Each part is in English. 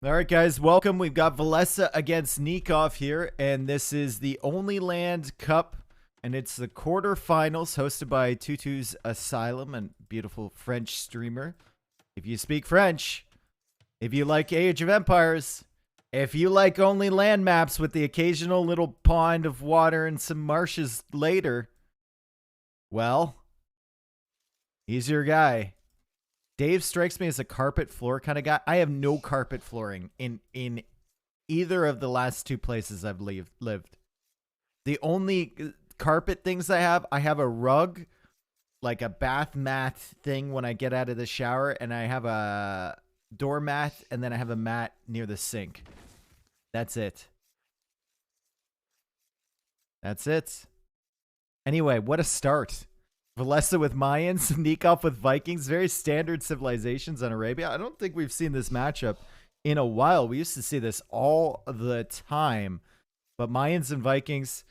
All right, guys, welcome. We've got Villese against Nicov here, and this is the Only Land Cup, and it's the quarterfinals hosted by Tutu's Asylum and beautiful French streamer. If you speak French, if you like Age of Empires, if you like only land maps with the occasional little pond of water and some marshes later, well, he's your guy. Dave strikes me as a carpet floor kind of guy. I have no carpet flooring in either of the last two places I've lived. The only carpet things I have a rug, like a bath mat thing when I get out of the shower, and I have a doormat, and then I have a mat near the sink. That's it. That's it. Anyway, what a start. Villese with Mayans, Nicov with Vikings, very standard civilizations on Arabia. I don't think we've seen this matchup in a while. We used to see this all the time. But Mayans and Vikings,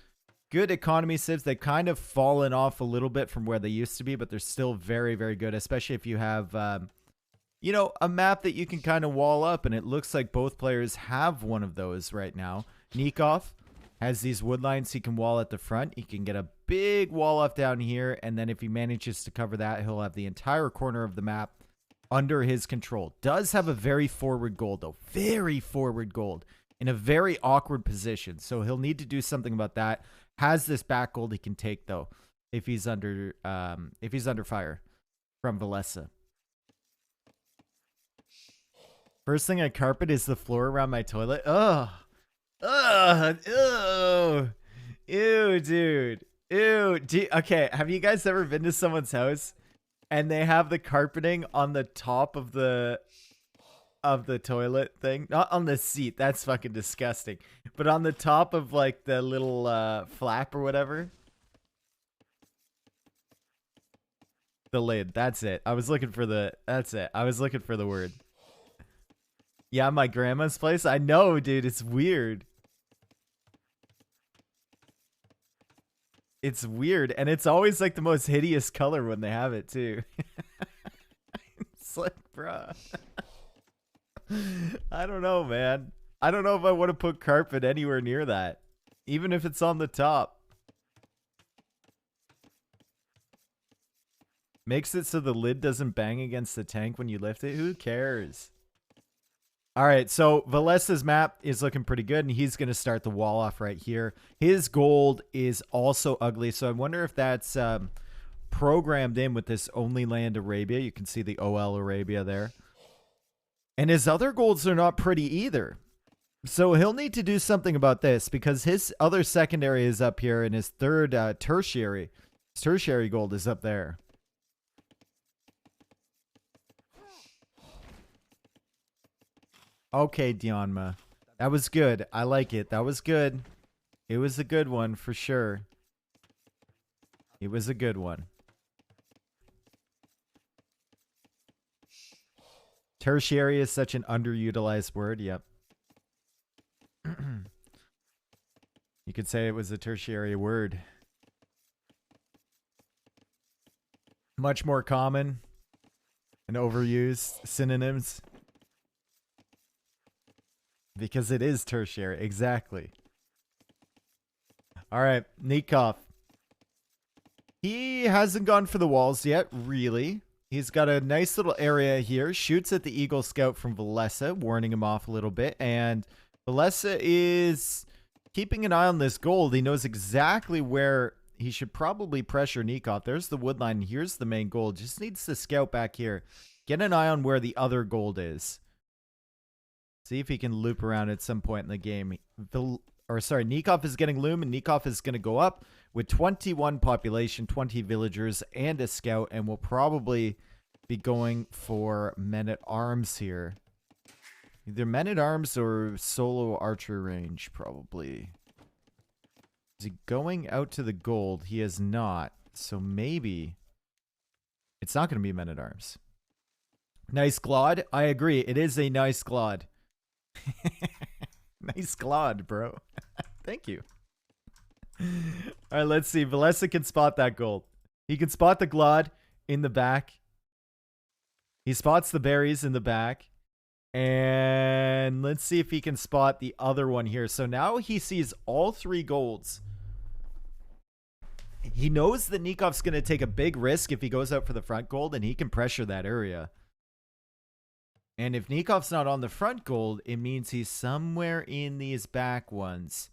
good economy civs. They've kind of fallen off a little bit from where they used to be, but they're still very, very good, especially if you have, a map that you can kind of wall up, and it looks like both players have one of those right now. Nicov has these wood lines he can wall at the front. He can get a big wall off down here, and then if he manages to cover that, he'll have the entire corner of the map under his control. Does have a very forward gold, though. Very forward gold in a very awkward position, so he'll need to do something about that. Has this back gold he can take, though, if he's under fire from Villese. First thing I carpet is the floor around my toilet. Ugh. Ugh. Ew. Ew, dude. Ew. Okay, have you guys ever been to someone's house and they have the carpeting on the top of the toilet thing? Not on the seat. That's fucking disgusting. But on the top of like the little flap or whatever. The lid. That's it. I was looking for the word. Yeah, my grandma's place. I know, dude. It's weird. It's weird. And it's always like the most hideous color when they have it, too. It's like, bruh. I don't know, man. I don't know if I want to put carpet anywhere near that. Even if it's on the top. Makes it so the lid doesn't bang against the tank when you lift it. Who cares? All right, so Villese's map is looking pretty good, and he's going to start the wall off right here. His gold is also ugly, so I wonder if that's programmed in with this Only Land Arabia. You can see the OL Arabia there. And his other golds are not pretty either. So he'll need to do something about this, because his other secondary is up here, and his third tertiary gold is up there. Okay, Dionma. That was good. I like it. That was good. It was a good one for sure. It was a good one. Tertiary is such an underutilized word. Yep. You could say it was a tertiary word. Much more common and overused synonyms. Because it is tertiary. Exactly. All right. Nicov. He hasn't gone for the walls yet, really. He's got a nice little area here. Shoots at the Eagle Scout from Villese, warning him off a little bit. And Villese is keeping an eye on this gold. He knows exactly where he should probably pressure Nicov. There's the wood line. Here's the main gold. Just needs to scout back here. Get an eye on where the other gold is. See if he can loop around at some point in the game. Nicov is getting loom, and Nicov is going to go up with 21 population, 20 villagers, and a scout, and will probably be going for men-at-arms here. Either men-at-arms or solo archer range, probably. Is he going out to the gold? He is not, so maybe it's not going to be men-at-arms. Nice Glod. I agree. It is a nice Glod. Nice Glod, bro. Thank you. All right, let's see. Villese can spot that gold. He can spot the Glod in the back. He spots the berries in the back. And let's see if he can spot the other one here. So now he sees all 3 golds. He knows that Nikov's going to take a big risk if he goes out for the front gold, and he can pressure that area. And if Nikov's not on the front gold, it means he's somewhere in these back ones.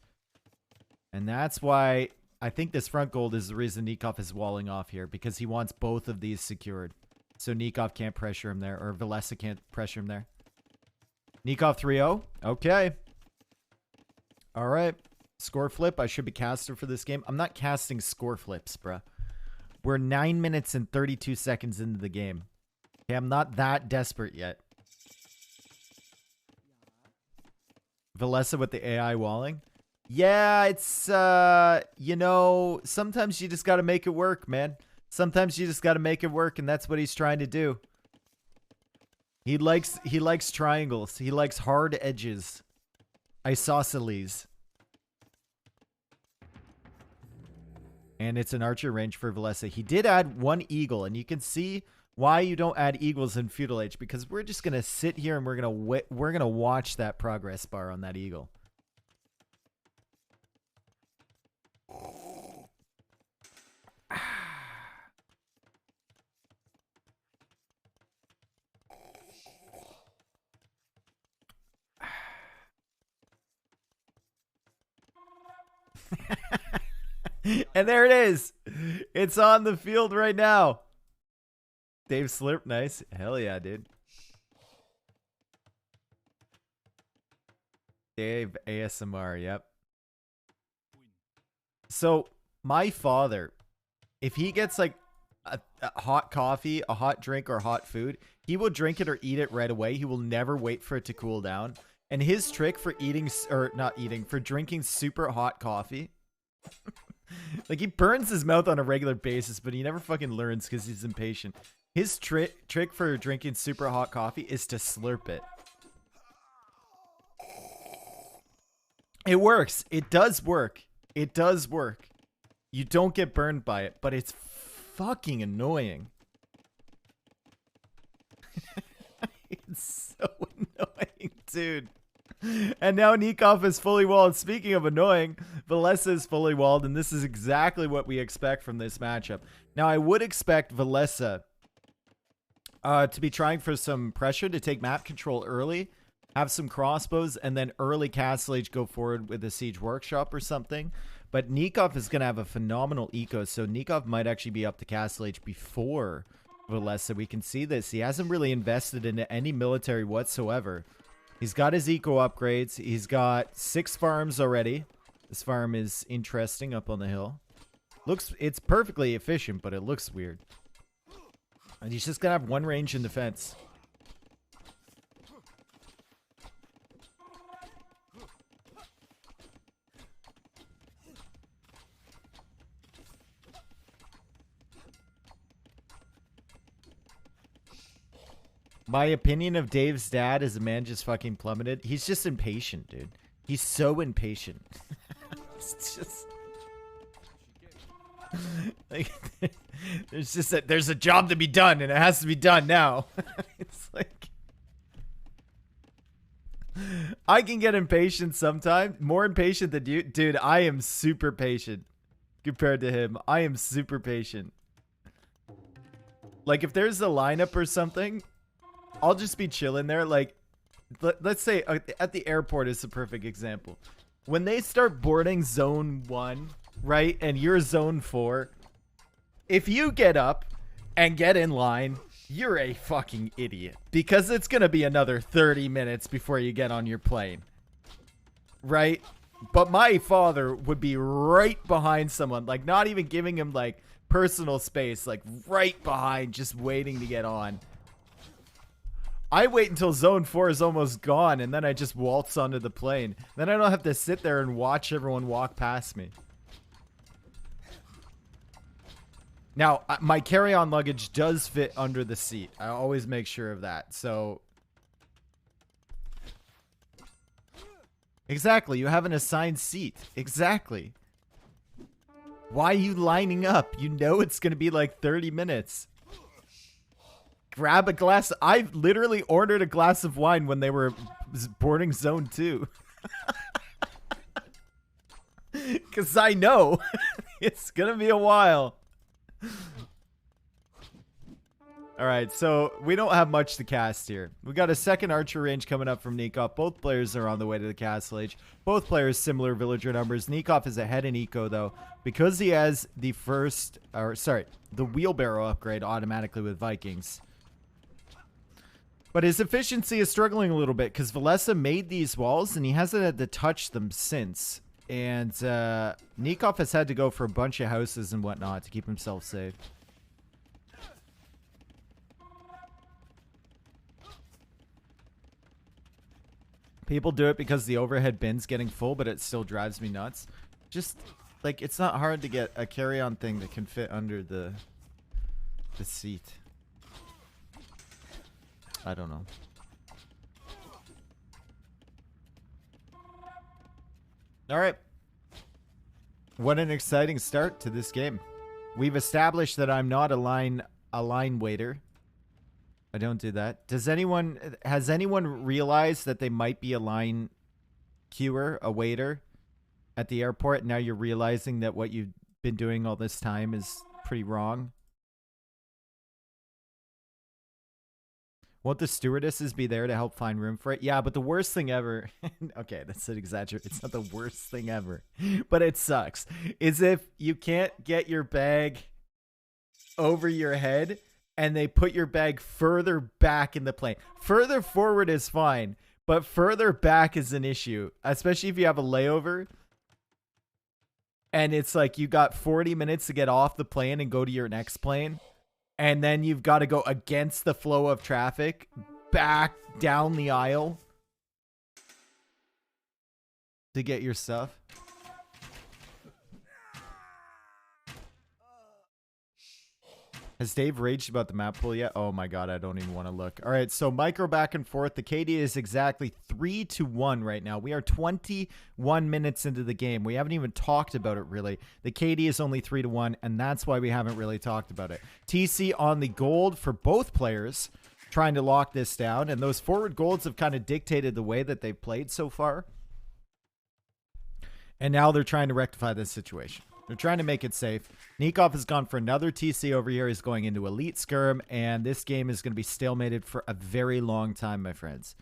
And that's why I think this front gold is the reason Nicov is walling off here, because he wants both of these secured. So Nicov can't pressure him there, or Villese can't pressure him there. Nicov 3-0. Okay. All right. Score flip. I should be caster for this game. I'm not casting score flips, bruh. We're 9 minutes and 32 seconds into the game. Okay, I'm not that desperate yet. Villese with the AI walling. Yeah, it's, you know, sometimes you just got to make it work, man. Sometimes you just got to make it work, and that's what he's trying to do. He likes triangles. He likes hard edges. Isosceles. And it's an archer range for Villese. He did add 1 eagle, and you can see why you don't add eagles in Feudal Age, because we're just gonna sit here and we're gonna watch that progress bar on that eagle. And there it is. It's on the field right now. Dave Slurp, nice. Hell yeah, dude. Dave ASMR, yep. So, my father, if he gets like a hot coffee, a hot drink, or hot food, he will drink it or eat it right away. He will never wait for it to cool down. And his trick for eating, or not eating, for drinking super hot coffee, like he burns his mouth on a regular basis, but he never fucking learns because he's impatient. His trick for drinking super hot coffee is to slurp it. It works. It does work. It does work. You don't get burned by it, but it's fucking annoying. It's so annoying, dude. And now Nicov is fully walled. Speaking of annoying, Villese is fully walled, and this is exactly what we expect from this matchup. Now, I would expect Villese to be trying for some pressure to take map control early, have some crossbows, and then early Castle Age go forward with a Siege Workshop or something. But Nicov is going to have a phenomenal eco, so Nicov might actually be up to Castle Age before Villese. We can see this. He hasn't really invested into any military whatsoever. He's got his eco upgrades. He's got 6 farms already. This farm is interesting up on the hill. It's perfectly efficient, but it looks weird. And he's just gonna have 1 range in defense. My opinion of Dave's dad as a man just fucking plummeted. He's just impatient, dude. He's so impatient. It's just like there's a job to be done, and it has to be done now. It's like I can get impatient sometimes, more impatient than you, dude. I am super patient compared to him. I am super patient. Like if there's a lineup or something, I'll just be chilling there. Like, let's say at the airport is a perfect example. When they start boarding zone 1, right, and you're zone 4, if you get up and get in line, you're a fucking idiot. Because it's going to be another 30 minutes before you get on your plane. Right? But my father would be right behind someone, like not even giving him like personal space, like right behind, just waiting to get on. I wait until zone 4 is almost gone, and then I just waltz onto the plane. Then I don't have to sit there and watch everyone walk past me. Now, my carry-on luggage does fit under the seat. I always make sure of that. So, exactly. You have an assigned seat. Exactly. Why are you lining up? You know it's going to be like 30 minutes. grab a glass. I literally ordered a glass of wine when they were boarding zone 2. Because I know it's going to be a while. All right, so we don't have much to cast here. We got a second archer range coming up from Nicov. Both players are on the way to the castle age. Both players similar villager numbers. Nicov is ahead in eco though, because he has the the wheelbarrow upgrade automatically with Vikings. But his efficiency is struggling a little bit because Villese made these walls and he hasn't had to touch them since. And Nicov has had to go for a bunch of houses and whatnot to keep himself safe. People do it because the overhead bin's getting full, but it still drives me nuts. Just, like, it's not hard to get a carry-on thing that can fit under the seat. I don't know. Alright. What an exciting start to this game. We've established that I'm not a line waiter. I don't do that. Has anyone realized that they might be a line queuer, a waiter at the airport? And now you're realizing that what you've been doing all this time is pretty wrong. Won't the stewardesses be there to help find room for it? Yeah, but the worst thing ever, okay, that's an exaggeration. It's not the worst thing ever, but it sucks, is if you can't get your bag over your head and they put your bag further back in the plane. Further forward is fine, but further back is an issue, especially if you have a layover. And it's like you got 40 minutes to get off the plane and go to your next plane. And then you've got to go against the flow of traffic back down the aisle to get your stuff. Has Dave raged about the map pool yet? Oh my god, I don't even want to look. All right, so micro back and forth. The KD is exactly 3-1 right now. We are 21 minutes into the game. We haven't even talked about it, really. The KD is only 3-1, and that's why we haven't really talked about it. TC on the gold for both players, trying to lock this down, and those forward golds have kind of dictated the way that they've played so far. And now they're trying to rectify this situation. They're trying to make it safe. Nicov has gone for another TC over here. He's going into Elite Skirm, and this game is going to be stalemated for a very long time, my friends.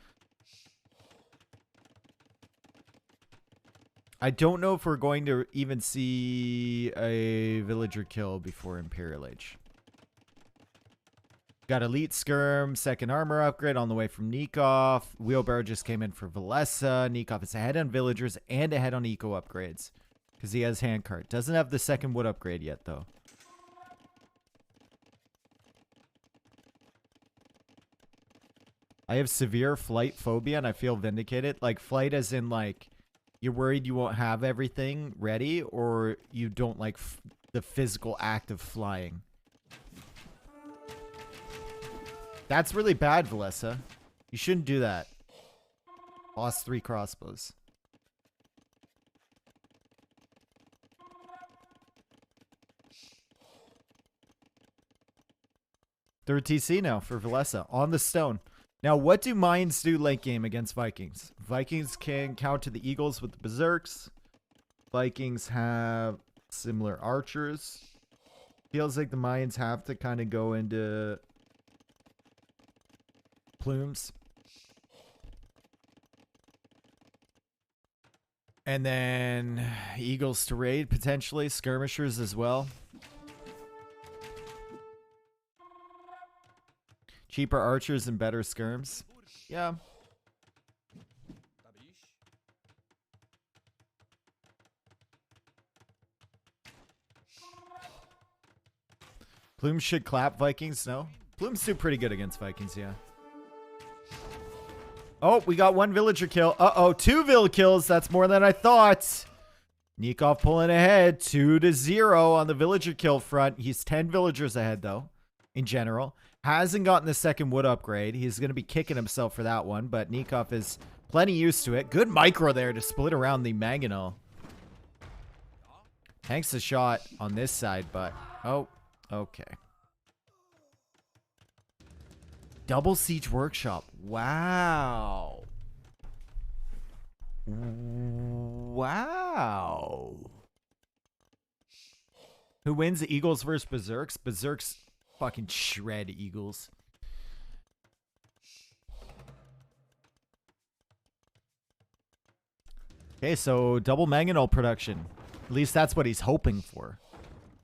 I don't know if we're going to even see a villager kill before Imperial Age. Got Elite Skirm, second armor upgrade on the way from Nicov. Wheelbarrow just came in for Villese. Nicov is ahead on villagers and ahead on eco upgrades, because he has handcart. Doesn't have the second wood upgrade yet, though. I have severe flight phobia, and I feel vindicated. Like, flight as in, like, you're worried you won't have everything ready, or you don't like the physical act of flying. That's really bad, Villese. You shouldn't do that. Lost 3 crossbows. Third TC now for Villese on the stone. Now, what do mines do late game against Vikings? Vikings can counter the Eagles with the Berserks. Vikings have similar archers. Feels like the mines have to kind of go into plumes. And then Eagles to raid, potentially. Skirmishers as well. Cheaper archers and better skirms. Yeah. Plumes should clap Vikings, no? Plumes do pretty good against Vikings, yeah. Oh, we got 1 villager kill. Uh-oh, 2 vill kills. That's more than I thought. Nicov pulling ahead, 2-0 on the villager kill front. He's 10 villagers ahead, though, in general. Hasn't gotten the second wood upgrade. He's going to be kicking himself for that one, but Nicov is plenty used to it. Good micro there to split around the mangonel. Tanks a shot on this side, but... oh, okay. Double Siege Workshop. Wow. Wow. Who wins? Eagles versus Berserks? Berserks fucking shred Eagles. Okay, so double manganol production. At least that's what he's hoping for.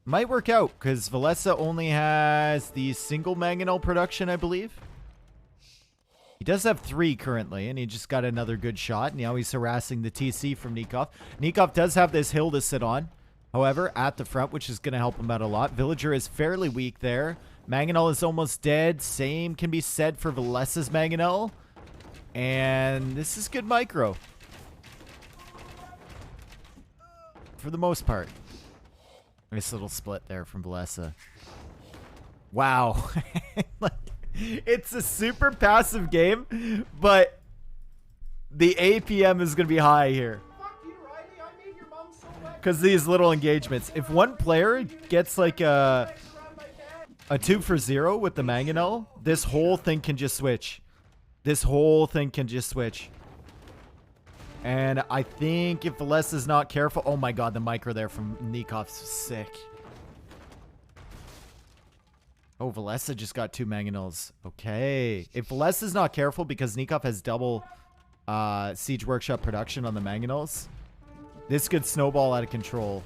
Might work out, because Villese only has the single manganol production, I believe. He does have 3 currently, and he just got another good shot. Now he's harassing the TC from Nicov. Nicov does have this hill to sit on, however, at the front, which is going to help him out a lot. Villager is fairly weak there. Mangonel is almost dead. Same can be said for Villese's Mangonel. And this is good micro. For the most part. Nice little split there from Villese. Wow. It's a super passive game, but the APM is going to be high here. Because these little engagements. If one player gets like a 2 for 0 with the Mangonel, this whole thing can just switch. This whole thing can just switch. And I think if Villese is not careful... Oh my god, the micro there from Nikov's sick. Oh, Villese just got 2 Mangonels. Okay. If Villese is not careful, because Nicov has double Siege Workshop production on the Mangonels, this could snowball out of control.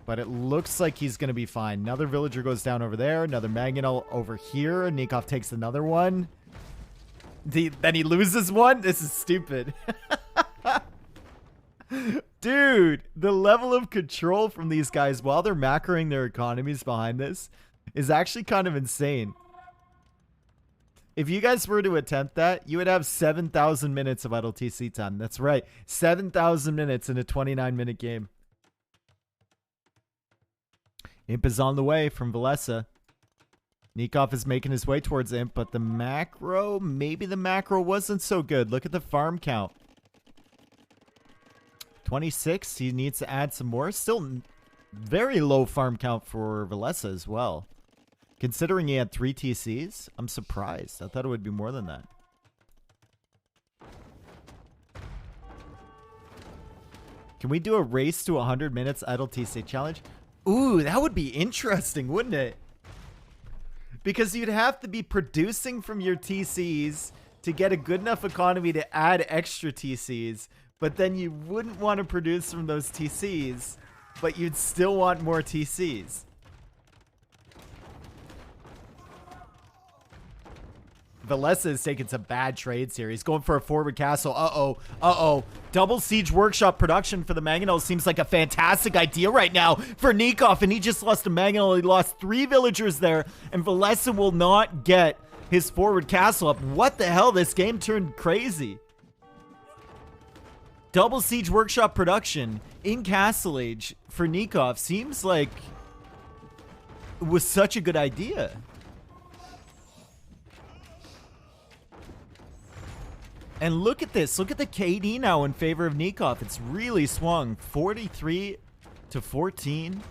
But it looks like he's going to be fine. Another villager goes down over there. Another Mangonel over here. Nicov takes another one. Then he loses one? This is stupid. Dude, the level of control from these guys while they're macroing their economies behind this is actually kind of insane. If you guys were to attempt that, you would have 7,000 minutes of idle TC time. That's right. 7,000 minutes in a 29-minute game. Imp is on the way from Villese. Nicov is making his way towards Imp, but the macro, maybe the macro wasn't so good. Look at the farm count. 26, he needs to add some more. Still very low farm count for Villese as well. Considering he had 3 TCs, I'm surprised. I thought it would be more than that. Can we do a race to 100 minutes idle TC challenge? Ooh, that would be interesting, wouldn't it? Because you'd have to be producing from your TCs to get a good enough economy to add extra TCs. But then you wouldn't want to produce from those TCs, but you'd still want more TCs. Villese is taking some bad trades here. He's going for a forward castle. Uh-oh. Uh-oh. Double Siege Workshop production for the Mangonel seems like a fantastic idea right now for Nicov, and he just lost a Mangonel. He lost 3 villagers there, and Villese will not get his forward castle up. What the hell? This game turned crazy. Double Siege Workshop production in Castle Age for Nicov seems like it was such a good idea. And look at this. Look at the KD now in favor of Nicov. It's really swung. 43 to 14.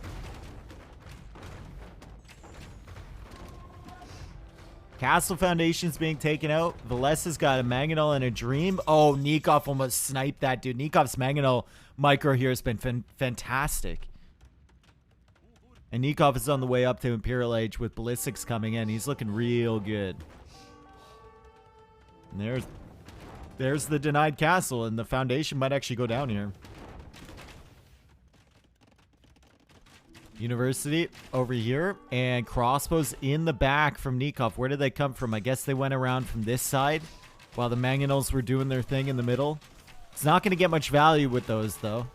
Castle Foundation's being taken out. Villese's got a Mangonel and a Dream. Oh, Nicov almost sniped that, dude. Nikov's Mangonel micro here has been fantastic. And Nicov is on the way up to Imperial Age with Ballistics coming in. He's looking real good. And there's the denied castle, and the Foundation might actually go down here. University over here, and crossbows in the back from Nicov. Where did they come from? I guess they went around from this side while the Mangonels were doing their thing in the middle. It's not going to get much value with those, though.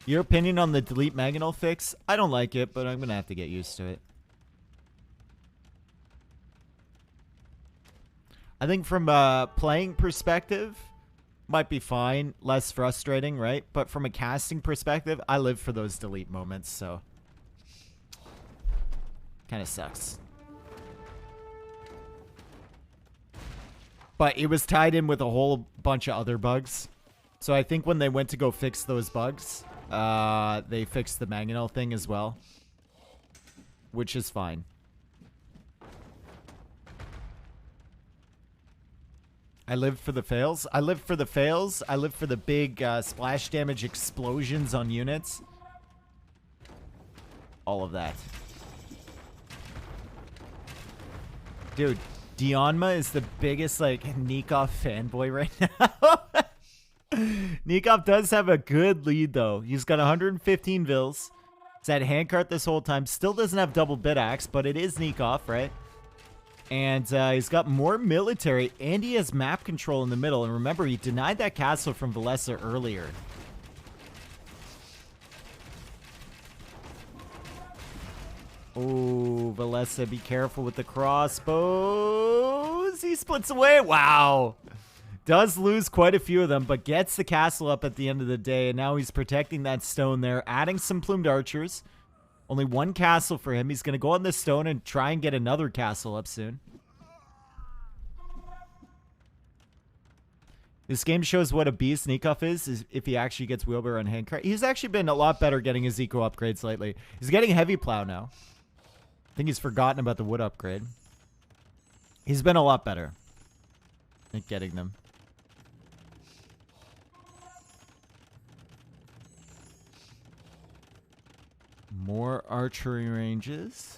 Your opinion on the delete Mangonel fix? I don't like it, but I'm going to have to get used to it. I think from a playing perspective, might be fine. Less frustrating, right? But from a casting perspective, I live for those delete moments, so kind of sucks. But it was tied in with a whole bunch of other bugs. So I think when they went to go fix those bugs, They fixed the mangonel thing as well, which is fine. I live for the fails. I live for the fails. I live for the big splash damage explosions on units. All of that. Dude, Dionma is the biggest, like, Nicov fanboy right now. Nicov does have a good lead, though. He's got 115 Vils. He's had handcart this whole time. Still doesn't have double bit axe, but it is Nicov, right? And he's got more military, and he has map control in the middle. And remember, he denied that castle from Villese earlier. Oh, Villese, be careful with the crossbows. He splits away. Wow. Does lose quite a few of them, but gets the castle up at the end of the day. And now he's protecting that stone there, adding some plumed archers. Only one castle for him. He's going to go on this stone and try and get another castle up soon. This game shows what a beast Nicov is if he actually gets wheelbarrow and handcart. He's actually been a lot better getting his eco upgrades lately. He's getting heavy plow now. I think he's forgotten about the wood upgrade. He's been a lot better at getting them. More archery ranges.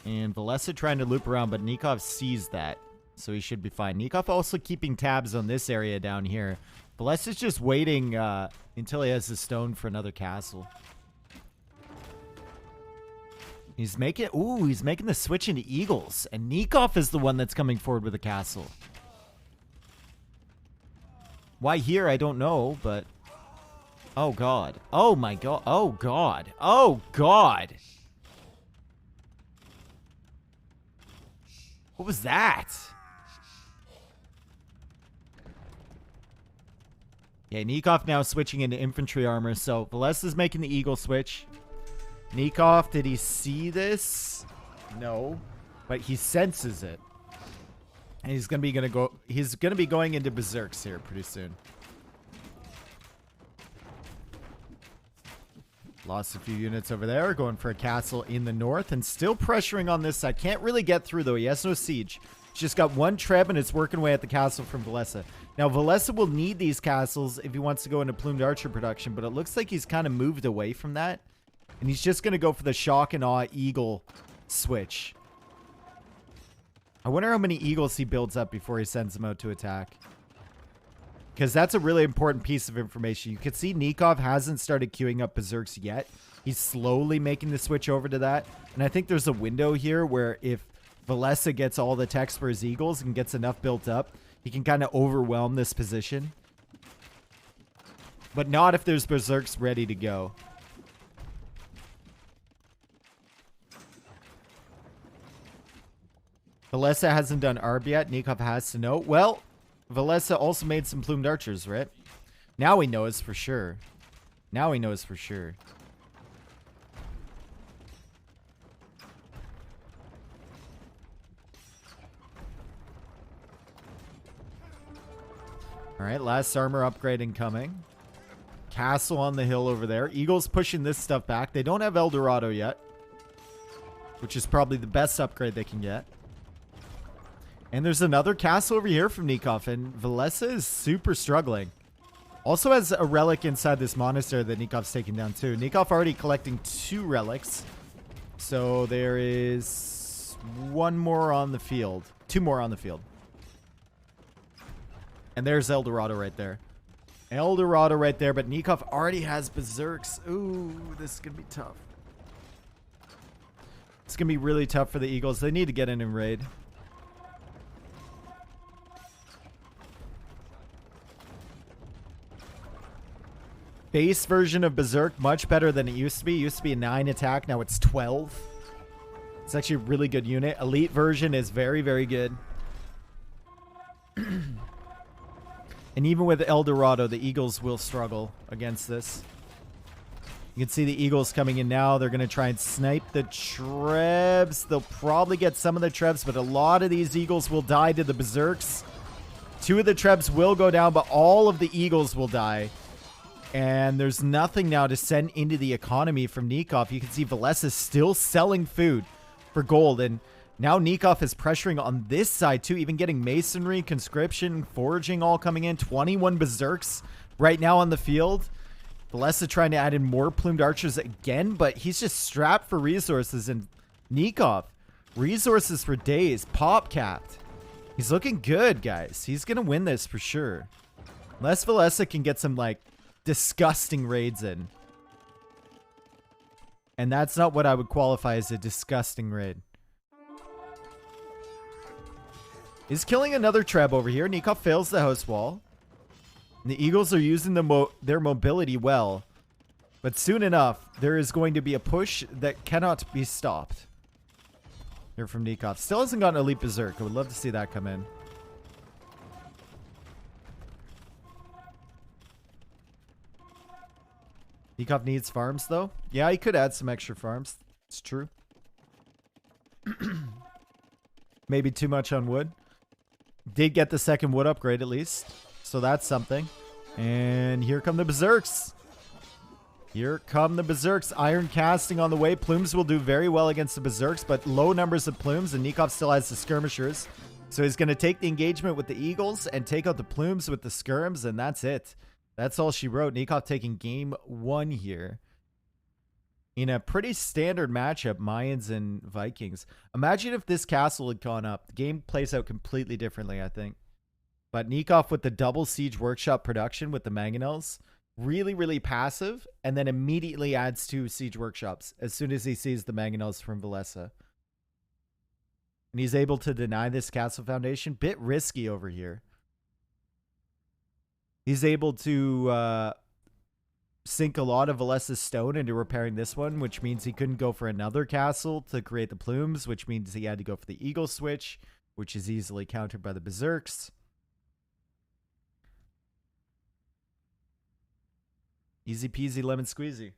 And Villese trying to loop around, but Nicov sees that. So he should be fine. Nicov also keeping tabs on this area down here. Villese is just waiting until he has the stone for another castle. He's making... Ooh, he's making the switch into eagles. And Nicov is the one that's coming forward with a castle. Why here, I don't know, but... Oh, God. Oh, my God. Oh, God. Oh, God. What was that? Yeah, Nicov now switching into infantry armor. So, Villese is making the eagle switch. Nicov, did he see this? No. But he senses it. And he's gonna be going into berserks here pretty soon. Lost a few units over there, going for a castle in the north, and still pressuring on this side. Can't really get through, though. He has no siege. He's just got one treb, and it's working away at the castle from Villese. Now, Villese will need these castles if he wants to go into plumed archer production, but it looks like he's kind of moved away from that. And he's just going to go for the shock and awe eagle switch. I wonder how many eagles he builds up before he sends them out to attack. Because that's a really important piece of information. You can see Nicov hasn't started queuing up berserks yet. He's slowly making the switch over to that. And I think there's a window here where if Villese gets all the techs for his eagles and gets enough built up, he can kind of overwhelm this position. But not if there's berserks ready to go. Villese hasn't done ARB yet. Nicov has to know. Well... Villese also made some plumed archers, right? Now he knows for sure. Now he knows for sure. Alright, last armor upgrade incoming. Castle on the hill over there. Eagles pushing this stuff back. They don't have El Dorado yet, which is probably the best upgrade they can get. And there's another castle over here from Nicov, and Villese is super struggling. Also has a relic inside this monastery that Nikov's taking down too. Nicov already collecting 2 relics. So there is 1 more on the field. 2 more on the field. And there's El Dorado right there. El Dorado right there, but Nicov already has berserks. Ooh, this is going to be tough. It's going to be really tough for the Eagles. They need to get in and raid. Base version of Berserk, much better than it used to be. It used to be a 9 attack, now it's 12. It's actually a really good unit. Elite version is very, very good. And even with El Dorado, the Eagles will struggle against this. You can see the Eagles coming in now. They're going to try and snipe the Trebs. They'll probably get some of the Trebs, but a lot of these Eagles will die to the Berserks. 2 of the Trebs will go down, but all of the Eagles will die. And there's nothing now to send into the economy from Nicov. You can see Villese still selling food for gold. And now Nicov is pressuring on this side too, even getting masonry, conscription, foraging all coming in. 21 berserks right now on the field. Villese trying to add in more plumed archers again, but he's just strapped for resources. And Nicov, resources for days, pop capped. He's looking good, guys. He's going to win this for sure. Unless Villese can get some, like, disgusting raids in. And that's not what I would qualify as a disgusting raid. He's killing another Treb over here. Nicov fails the house wall. And the Eagles are using their mobility well. But soon enough, there is going to be a push that cannot be stopped. Here from Nicov. Still hasn't gotten Elite Berserk. I would love to see that come in. Nicov needs farms, though. Yeah, he could add some extra farms. It's true. Maybe too much on wood. Did get the second wood upgrade, at least. So that's something. And here come the Berserks. Here come the Berserks. Iron casting on the way. Plumes will do very well against the Berserks, but low numbers of Plumes, and Nicov still has the Skirmishers. So he's going to take the engagement with the Eagles and take out the Plumes with the Skirms, and that's it. That's all she wrote. Nicov taking game 1 here. In a pretty standard matchup, Mayans and Vikings. Imagine if this castle had gone up. The game plays out completely differently, I think. But Nicov with the double Siege Workshop production with the Mangonels. Really, really passive, and then immediately adds 2 Siege Workshops as soon as he sees the Mangonels from Villese. And he's able to deny this castle foundation. Bit risky over here. He's able to sink a lot of Villese's stone into repairing this one, which means he couldn't go for another castle to create the Plumes, which means he had to go for the Eagle switch, which is easily countered by the Berserks. Easy peasy lemon squeezy.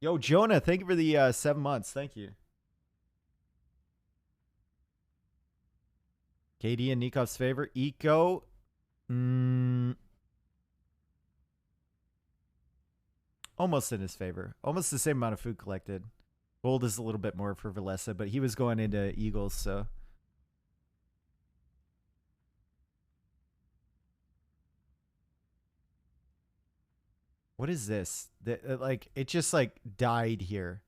Yo, Jonah, thank you for the 7 months. Thank you. KD in Nikov's favor. Eco. Almost in his favor. Almost the same amount of food collected. Gold is a little bit more for Villese, but he was going into Eagles, so. What is this? Like, it just, like, died here.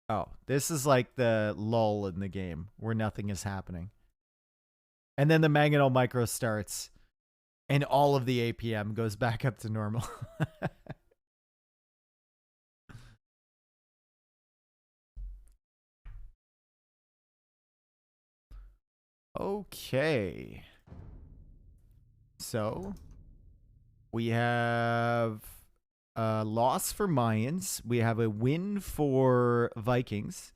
Oh, this is like the lull in the game where nothing is happening. And then the Mangonel micro starts. And all of the APM goes back up to normal. Okay. So, we have a loss for Mayans. We have a win for Vikings.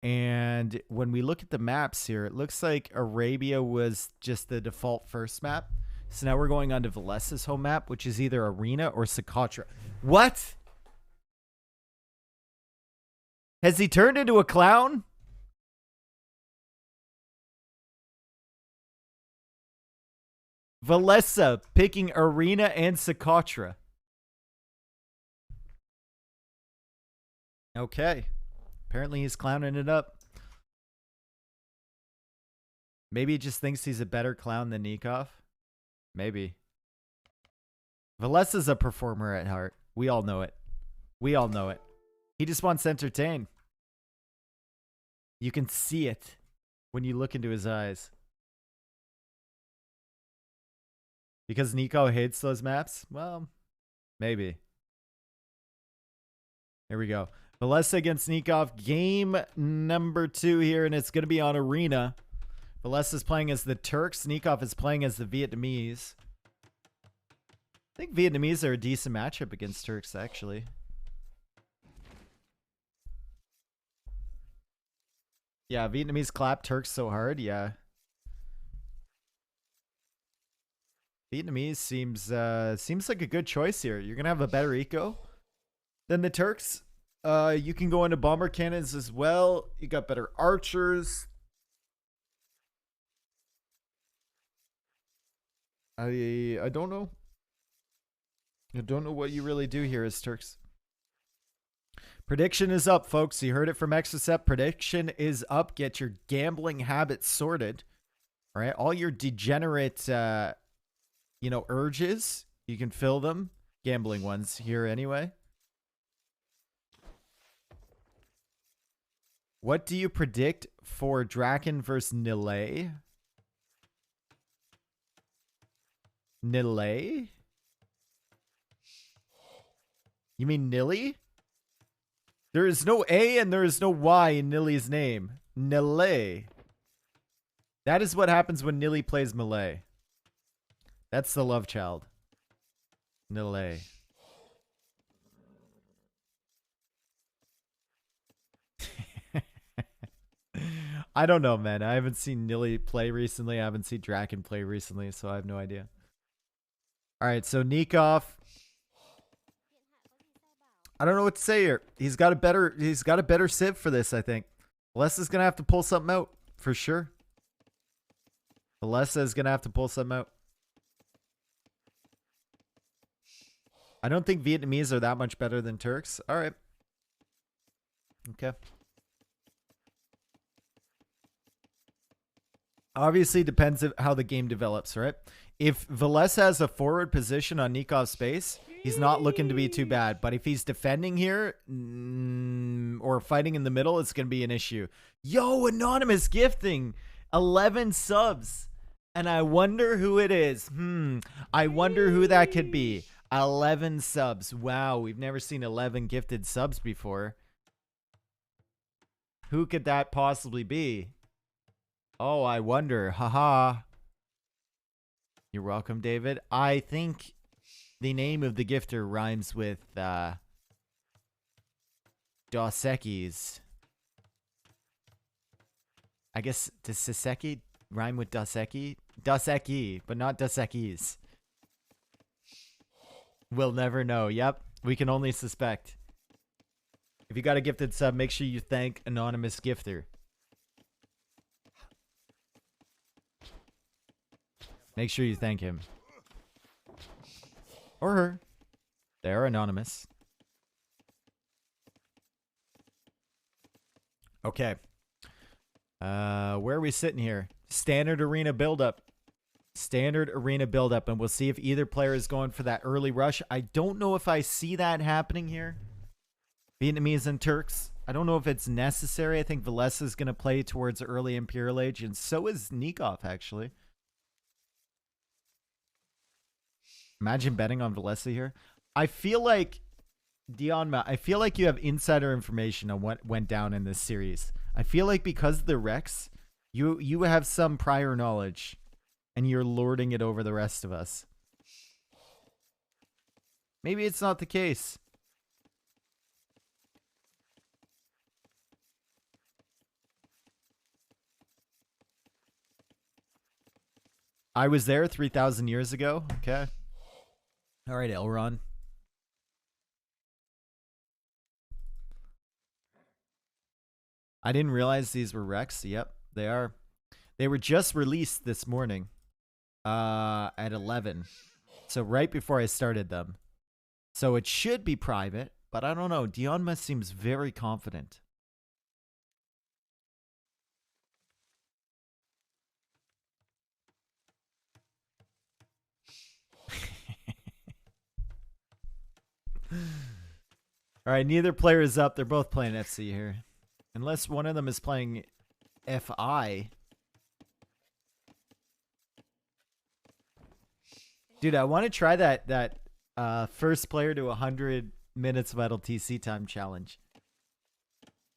And when we look at the maps here, it looks like Arabia was just the default first map. So now we're going on to Villese's home map, which is either Arena or Socotra. What? Has he turned into a clown? Villese picking Arena and Socotra. Okay. Apparently he's clowning it up. Maybe he just thinks he's a better clown than Nicov. Maybe. Villese's a performer at heart. We all know it. We all know it. He just wants to entertain. You can see it when you look into his eyes. Because Nico hates those maps? Well, maybe. Here we go. Villese against Nicov. Game number 2 here, and it's going to be on Arena. Villese is playing as the Turks. Nicov is playing as the Vietnamese. I think Vietnamese are a decent matchup against Turks, actually. Yeah, Vietnamese clap Turks so hard, yeah. Vietnamese seems like a good choice here. You're going to have a better eco than the Turks. You can go into bomber cannons as well. You got better archers. I don't know. I don't know what you really do here as Turks. Prediction is up, folks. You heard it from Exocep. Prediction is up. Get your gambling habits sorted. All right, all your degenerate, urges, you can fill them. Gambling ones here anyway. What do you predict for Draken versus Nile? Nile? You mean Nilly? There is no A and there is no Y in Nilly's name. Nile. That is what happens when Nilly plays Malay. That's the love child. Nile. I don't know, man. I haven't seen Nilly play recently. I haven't seen Draken play recently, so I have no idea. All right, so Nicov. I don't know what to say here. He's got a better Civ for this, I think. Villese is gonna have to pull something out for sure. Villese is gonna have to pull something out. I don't think Vietnamese are that much better than Turks. All right. Okay. Obviously, depends on how the game develops, right? If Villese has a forward position on Nikov's space, he's not looking to be too bad. But if he's defending here or fighting in the middle, it's going to be an issue. Yo, anonymous gifting. 11 subs. And I wonder who it is. I wonder who that could be. 11 subs. Wow, we've never seen 11 gifted subs before. Who could that possibly be? Oh, I wonder. Haha. You're welcome, David. I think the name of the gifter rhymes with Dos Equis. I guess does Siseki rhyme with Dos Equis? Dos Equis, but not Dos Equis. We'll never know. Yep, we can only suspect. If you got a gifted sub, make sure you thank anonymous gifter. Make sure you thank him. Or her. They're anonymous. Okay. Where are we sitting here? Standard arena buildup. Standard arena buildup. And we'll see if either player is going for that early rush. I don't know if I see that happening here. Vietnamese and Turks. I don't know if it's necessary. I think Villese is going to play towards early Imperial Age. And so is Nicov, actually. Imagine betting on Villese here. I feel like, Dionma, I feel like you have insider information on what went down in this series. I feel like because of the Rex, you have some prior knowledge, and you're lording it over the rest of us. Maybe it's not the case. I was there 3,000 years ago. Okay. All right, Elron. I didn't realize these were Rex. Yep, they are. They were just released this morning at 11. So right before I started them. So it should be private, but I don't know. Dionma seems very confident. All right, neither player is up. They're both playing FC here. Unless one of them is playing FI. Dude, I want to try that first player to 100 minutes of idle TC time challenge.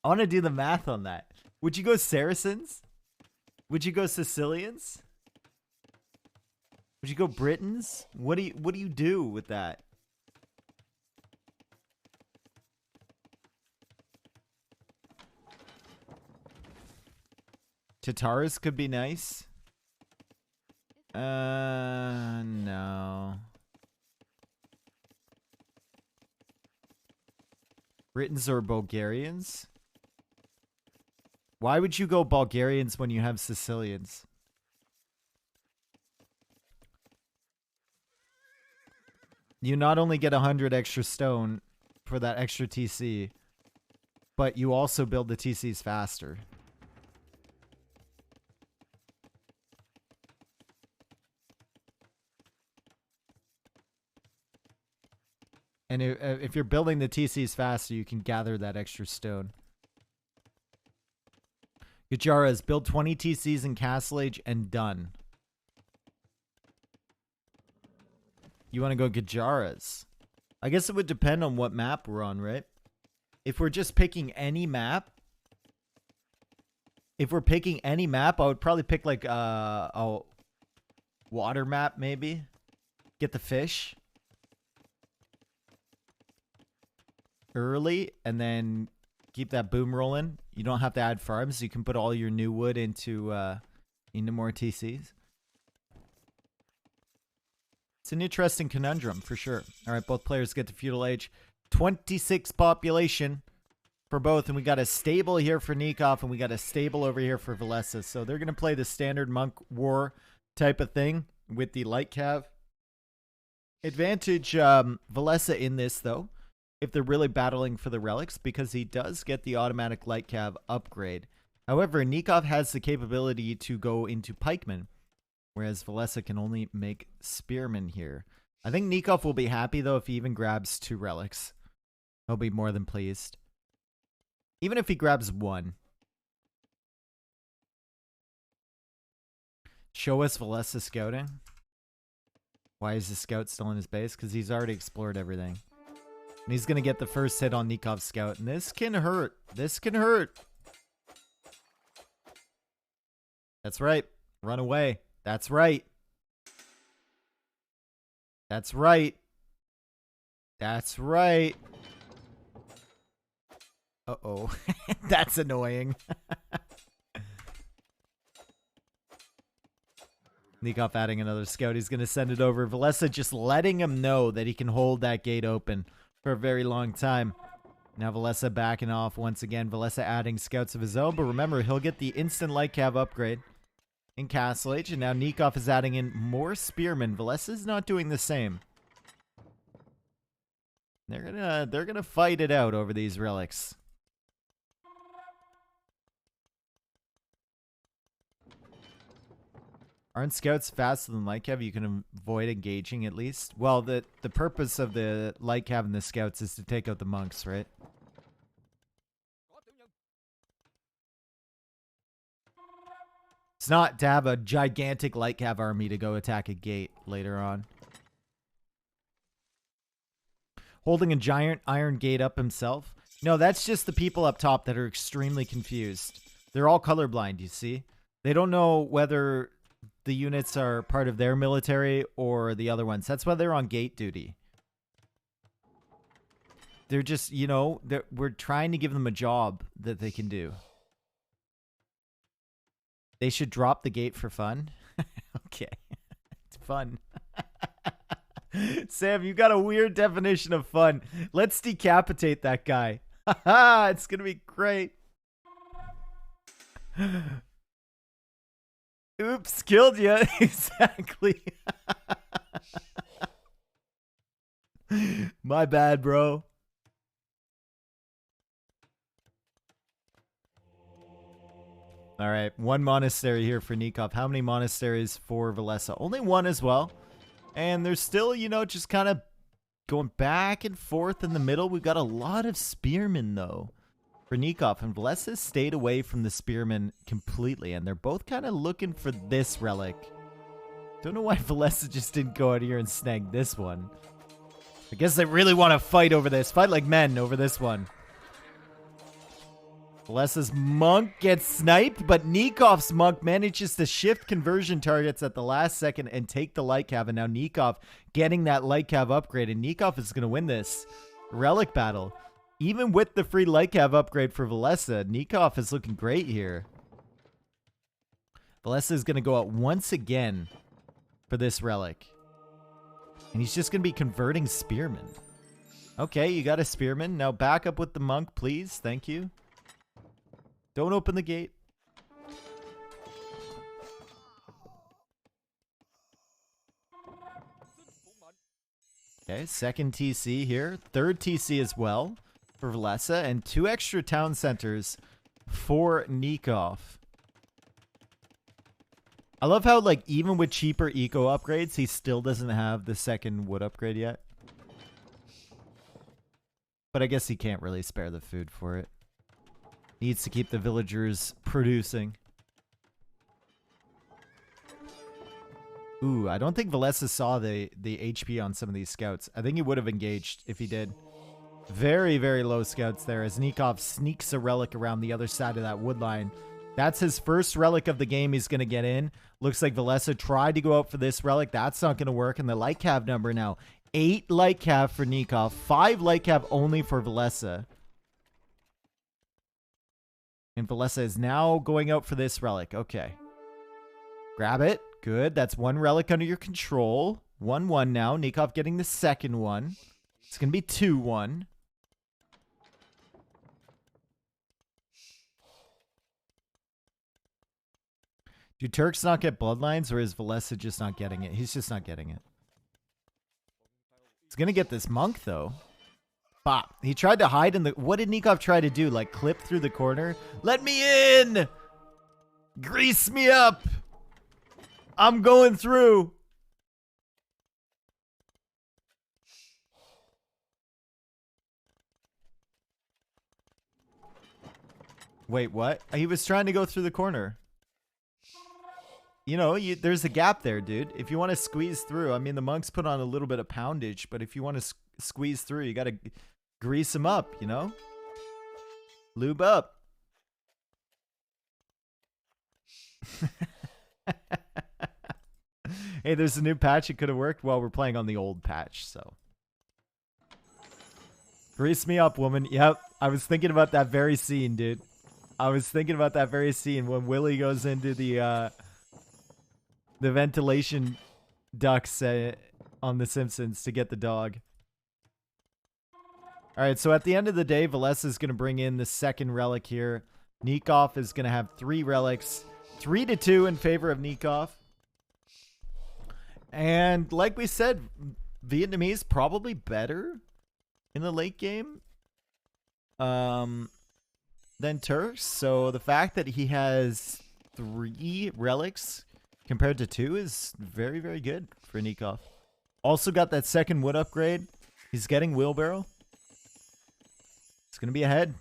I want to do the math on that. Would you go Saracens? Would you go Sicilians? Would you go Britons? What do you do with that? Tatars could be nice. No. Britons or Bulgarians? Why would you go Bulgarians when you have Sicilians? you not only get 100 extra stone for that extra TC, but you also build the TCs faster. And if you're building the TCs faster, you can gather that extra stone. Gajara's build 20 TCs in Castle Age and done. You want to go Gajara's? I guess it would depend on what map we're on, right? If we're just picking any map, I would probably pick like a water map maybe. Get the fish early and then keep that boom rolling. You don't have to add farms. You can put all your new wood into more TCs. It's an interesting conundrum for sure. All right, both players get to feudal age. 26 population for both, and we got a stable here for Nicov, and we got a stable over here for Villese. So they're going to play the standard monk war type of thing with the light cav. Advantage Villese in this, though, if they're really battling for the relics, because he does get the automatic light cav upgrade. However, Nicov has the capability to go into pikemen, whereas Villese can only make spearmen here. I think Nicov will be happy, though, if he even grabs 2 relics. He'll be more than pleased. Even if he grabs 1. Show us Villese scouting. Why is the scout still in his base? Because he's already explored everything. And he's going to get the first hit on Nikov's scout. And this can hurt. This can hurt. That's right. Run away. That's right. That's right. That's right. Uh-oh. That's annoying. Nicov adding another scout. He's going to send it over. Villese just letting him know that he can hold that gate open for a very long time. Now Villese backing off once again. Villese adding scouts of his own. But remember, he'll get the instant light cav upgrade in Castle Age. And now Nicov is adding in more spearmen. Villese is not doing the same. They're gonna fight it out over these relics. Aren't scouts faster than light cav? You can avoid engaging at least. Well, the purpose of the light cav and the scouts is to take out the monks, right? It's not to have a gigantic light cav army to go attack a gate later on. Holding a giant iron gate up himself. No, that's just the people up top that are extremely confused. They're all colorblind, you see? They don't know whether the units are part of their military or the other ones. That's why they're on gate duty. They're just, you know, we're trying to give them a job that they can do. They should drop the gate for fun. Okay. It's fun. Sam, you got a weird definition of fun. Let's decapitate that guy. Haha, it's going to be great. Oops, killed you. Exactly. My bad, bro. All right, 1 monastery here for Nicov. How many monasteries for Villese? Only 1 as well. And they're still, you know, just kind of going back and forth in the middle. We've got a lot of spearmen, though, for Nicov. And Villese stayed away from the spearmen completely. And they're both kind of looking for this relic. Don't know why Villese just didn't go out here and snag this one. I guess they really want to fight over this. Fight like men over this one. Villese's monk gets sniped, but Nikov's monk manages to shift conversion targets at the last second and take the light cav. And now Nicov getting that light cav upgrade. And Nicov is going to win this relic battle. Even with the free light cav upgrade for Villese, Nicov is looking great here. Villese is going to go out once again for this relic. And he's just going to be converting spearmen. Okay, you got a spearman. Now back up with the monk, please. Thank you. Don't open the gate. Okay, second TC here. Third TC as well for Villese. And 2 extra town centers for Nicov. I love how, like, even with cheaper eco upgrades, he still doesn't have the second wood upgrade yet. But I guess he can't really spare the food for it. Needs to keep the villagers producing. Ooh, I don't think Villese saw the HP on some of these scouts. I think he would have engaged if he did. Very, very low scouts there as Nicov sneaks a relic around the other side of that wood line. That's his first relic of the game he's going to get in. Looks like Villese tried to go out for this relic. That's not going to work. And the light cav number now. 8 light cav for Nicov. 5 light cav only for Villese. And Villese is now going out for this relic. Okay. Grab it. Good. That's 1 relic under your control. 1-1 now. Nicov getting the second one. It's going to be 2-1. Do Turks not get bloodlines, or is Villese just not getting it? He's just not getting it. He's going to get this monk, though. Bop. He tried to hide in the... What did Nicov try to do? Like, clip through the corner? Let me in! Grease me up! I'm going through! Wait, what? He was trying to go through the corner. You know, there's a gap there, dude. If you want to squeeze through, I mean, the monks put on a little bit of poundage, but if you want to squeeze through, you got to grease them up, you know? Lube up. Hey, there's a new patch. It could have worked. Well, we're playing on the old patch, so. Grease me up, woman. Yep. I was thinking about that very scene, dude. I was thinking about that very scene when Willie goes into the ventilation ducts on The Simpsons to get the dog. All right, so at the end of the day, Villese is going to bring in the second relic here. Nicov is going to have 3 relics. 3-2 in favor of Nicov. And like we said, Vietnamese probably better in the late game than Turks. So the fact that he has 3 relics compared to 2 is very, very good for Nicov. Also got that second wood upgrade. He's getting wheelbarrow. He's going to be ahead.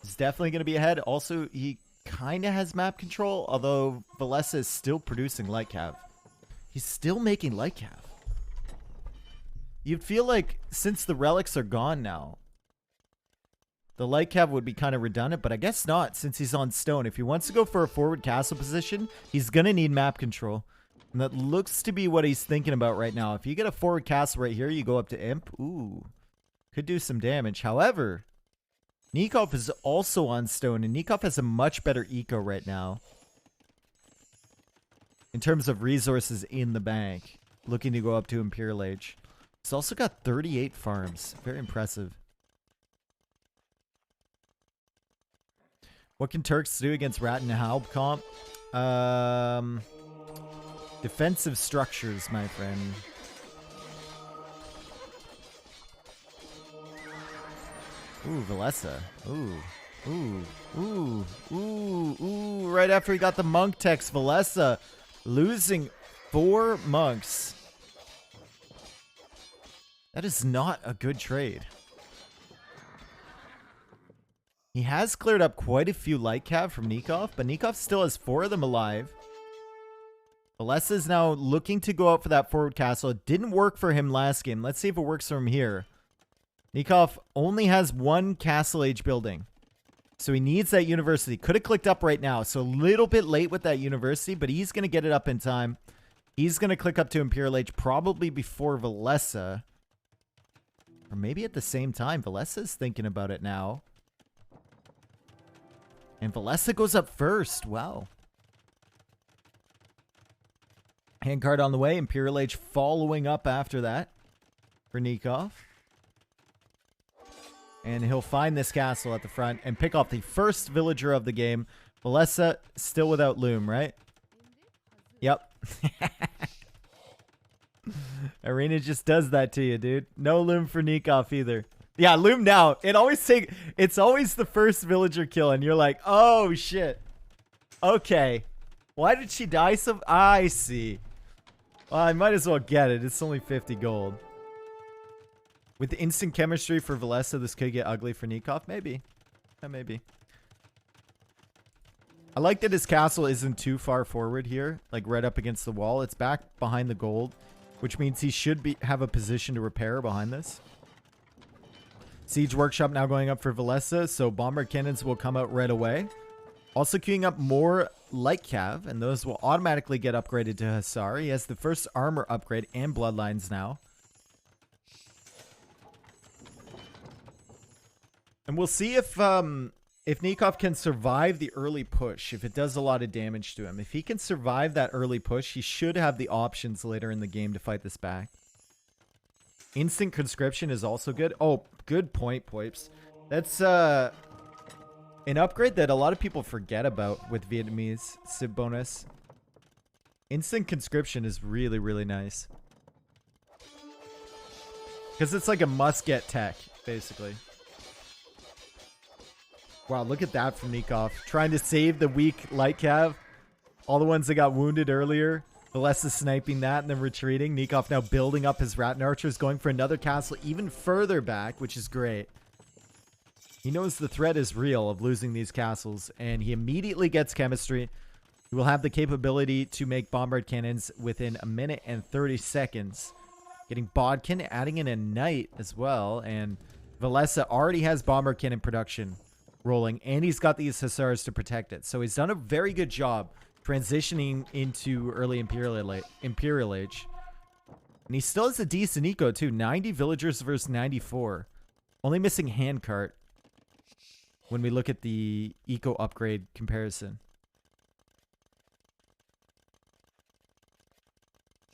He's definitely going to be ahead. Also, he kind of has map control, although Villese is still producing light cav. He's still making light cav. You'd feel like since the relics are gone now, the light cav would be kind of redundant, but I guess not since he's on stone. If he wants to go for a forward castle position, he's going to need map control. And that looks to be what he's thinking about right now. If you get a forward castle right here, you go up to imp. Ooh, could do some damage. However, Nicov is also on stone, and Nicov has a much better eco right now in terms of resources in the bank. Looking to go up to Imperial Age. He's also got 38 farms. Very impressive. What can Turks do against Rat and Halb comp? Defensive structures, my friend. Ooh, Villese. Ooh. Right after he got the monk text, Villese losing 4 monks. That is not a good trade. He has cleared up quite a few light cav from Nicov, but Nicov still has 4 of them alive. Villese is now looking to go out for that forward castle. It didn't work for him last game. Let's see if it works for him here. Nicov only has 1 castle age building. So he needs that university. Could have clicked up right now. So a little bit late with that university, but he's going to get it up in time. He's going to click up to Imperial Age probably before Villese. Or maybe at the same time. Villese is thinking about it now. And Villese goes up first. Wow. Handcard on the way. Imperial Age following up after that for Nicov. And he'll find this castle at the front and pick off the first villager of the game. Villese still without loom, right? Yep. Arena just does that to you, dude. No loom for Nicov either. Yeah, loom now. It's always the first villager kill, and you're like, oh shit. Okay. Why did she die so? I see. Well, I might as well get it. It's only 50 gold. With the instant chemistry for Villese, this could get ugly for Nicov. Maybe. Yeah, maybe. I like that his castle isn't too far forward here, like right up against the wall. It's back behind the gold, which means he should have a position to repair behind this. Siege Workshop now going up for Villese, so Bomber Cannons will come out right away. Also queuing up more Light Cav, and those will automatically get upgraded to Hussar. He has the first armor upgrade and Bloodlines now. And we'll see if Nicov can survive the early push, if it does a lot of damage to him. If he can survive that early push, he should have the options later in the game to fight this back. Instant conscription is also good. Oh, good point, Poips. That's an upgrade that a lot of people forget about with Vietnamese Civ bonus. Instant conscription is really, really nice. Because it's like a must-get tech, basically. Wow, look at that from Nicov. Trying to save the weak light cav. All the ones that got wounded earlier. Villese sniping that and then retreating. Nicov now building up his Rattan Archers, going for another castle even further back, which is great. He knows the threat is real of losing these castles, and he immediately gets chemistry. He will have the capability to make bombard cannons within a minute and 30 seconds. Getting Bodkin, adding in a knight as well, and Villese already has bomber cannon production rolling, and he's got these Hussars to protect it. So he's done a very good job transitioning into early Imperial Age. And he still has a decent eco too. 90 villagers versus 94. Only missing handcart when we look at the eco upgrade comparison.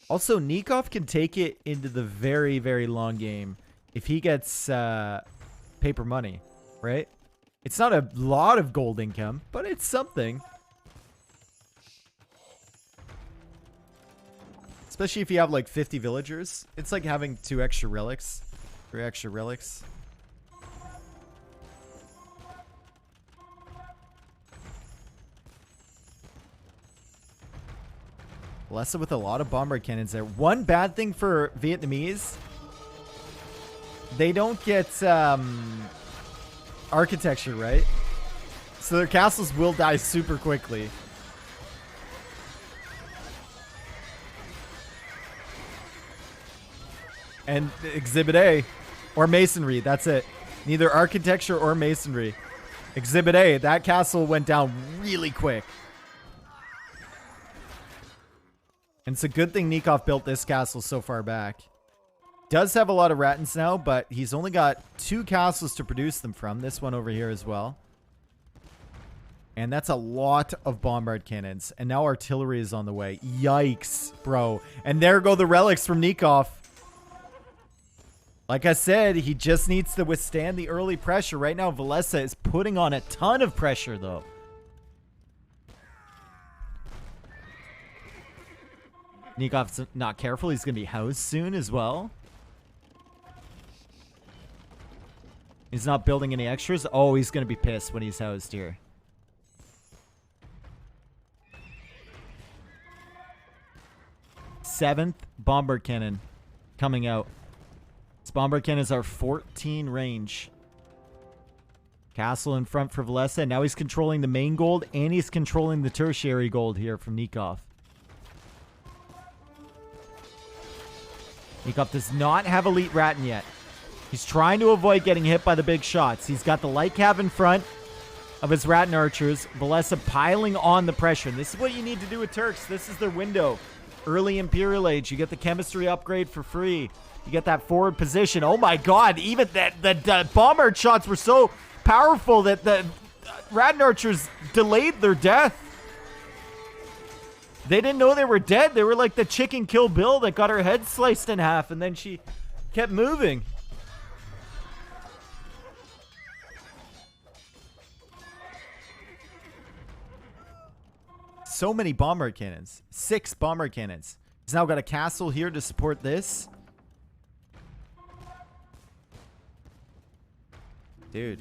Also, Nicov can take it into the very, very long game if he gets paper money, right? It's not a lot of gold income, but it's something. Especially if you have like 50 villagers. It's like having 2 extra relics. 3 extra relics. Villese with a lot of bomber cannons there. One bad thing for Vietnamese, they don't get architecture, right? So their castles will die super quickly. And Exhibit A, or masonry, that's it. Neither architecture or masonry. Exhibit A, that castle went down really quick. And it's a good thing Nicov built this castle so far back. Does have a lot of Rattans now, but he's only got 2 castles to produce them from. This one over here as well. And that's a lot of bombard cannons. And now artillery is on the way. Yikes, bro. And there go the relics from Nicov. Like I said, he just needs to withstand the early pressure. Right now, Villese is putting on a ton of pressure, though. Nikov's not careful. He's going to be housed soon as well. He's not building any extras. Oh, he's going to be pissed when he's housed here. Seventh bomber cannon coming out. This bomber cannons are 14 range. Castle in front for Villese. Now he's controlling the main gold, and he's controlling the tertiary gold here from Nicov. Nicov does not have elite Rattan yet. He's trying to avoid getting hit by the big shots. He's got the light cav in front of his Rattan archers. Villese piling on the pressure. And this is what you need to do with Turks. This is their window. Early Imperial Age. You get the chemistry upgrade for free. You get that forward position. Oh my god. Even the bomber shots were so powerful that the Rattan archers delayed their death. They didn't know they were dead. They were like the chicken Kill Bill that got her head sliced in half, and then she kept moving. So many bomber cannons. 6 bomber cannons. He's now got a castle here to support this. Dude,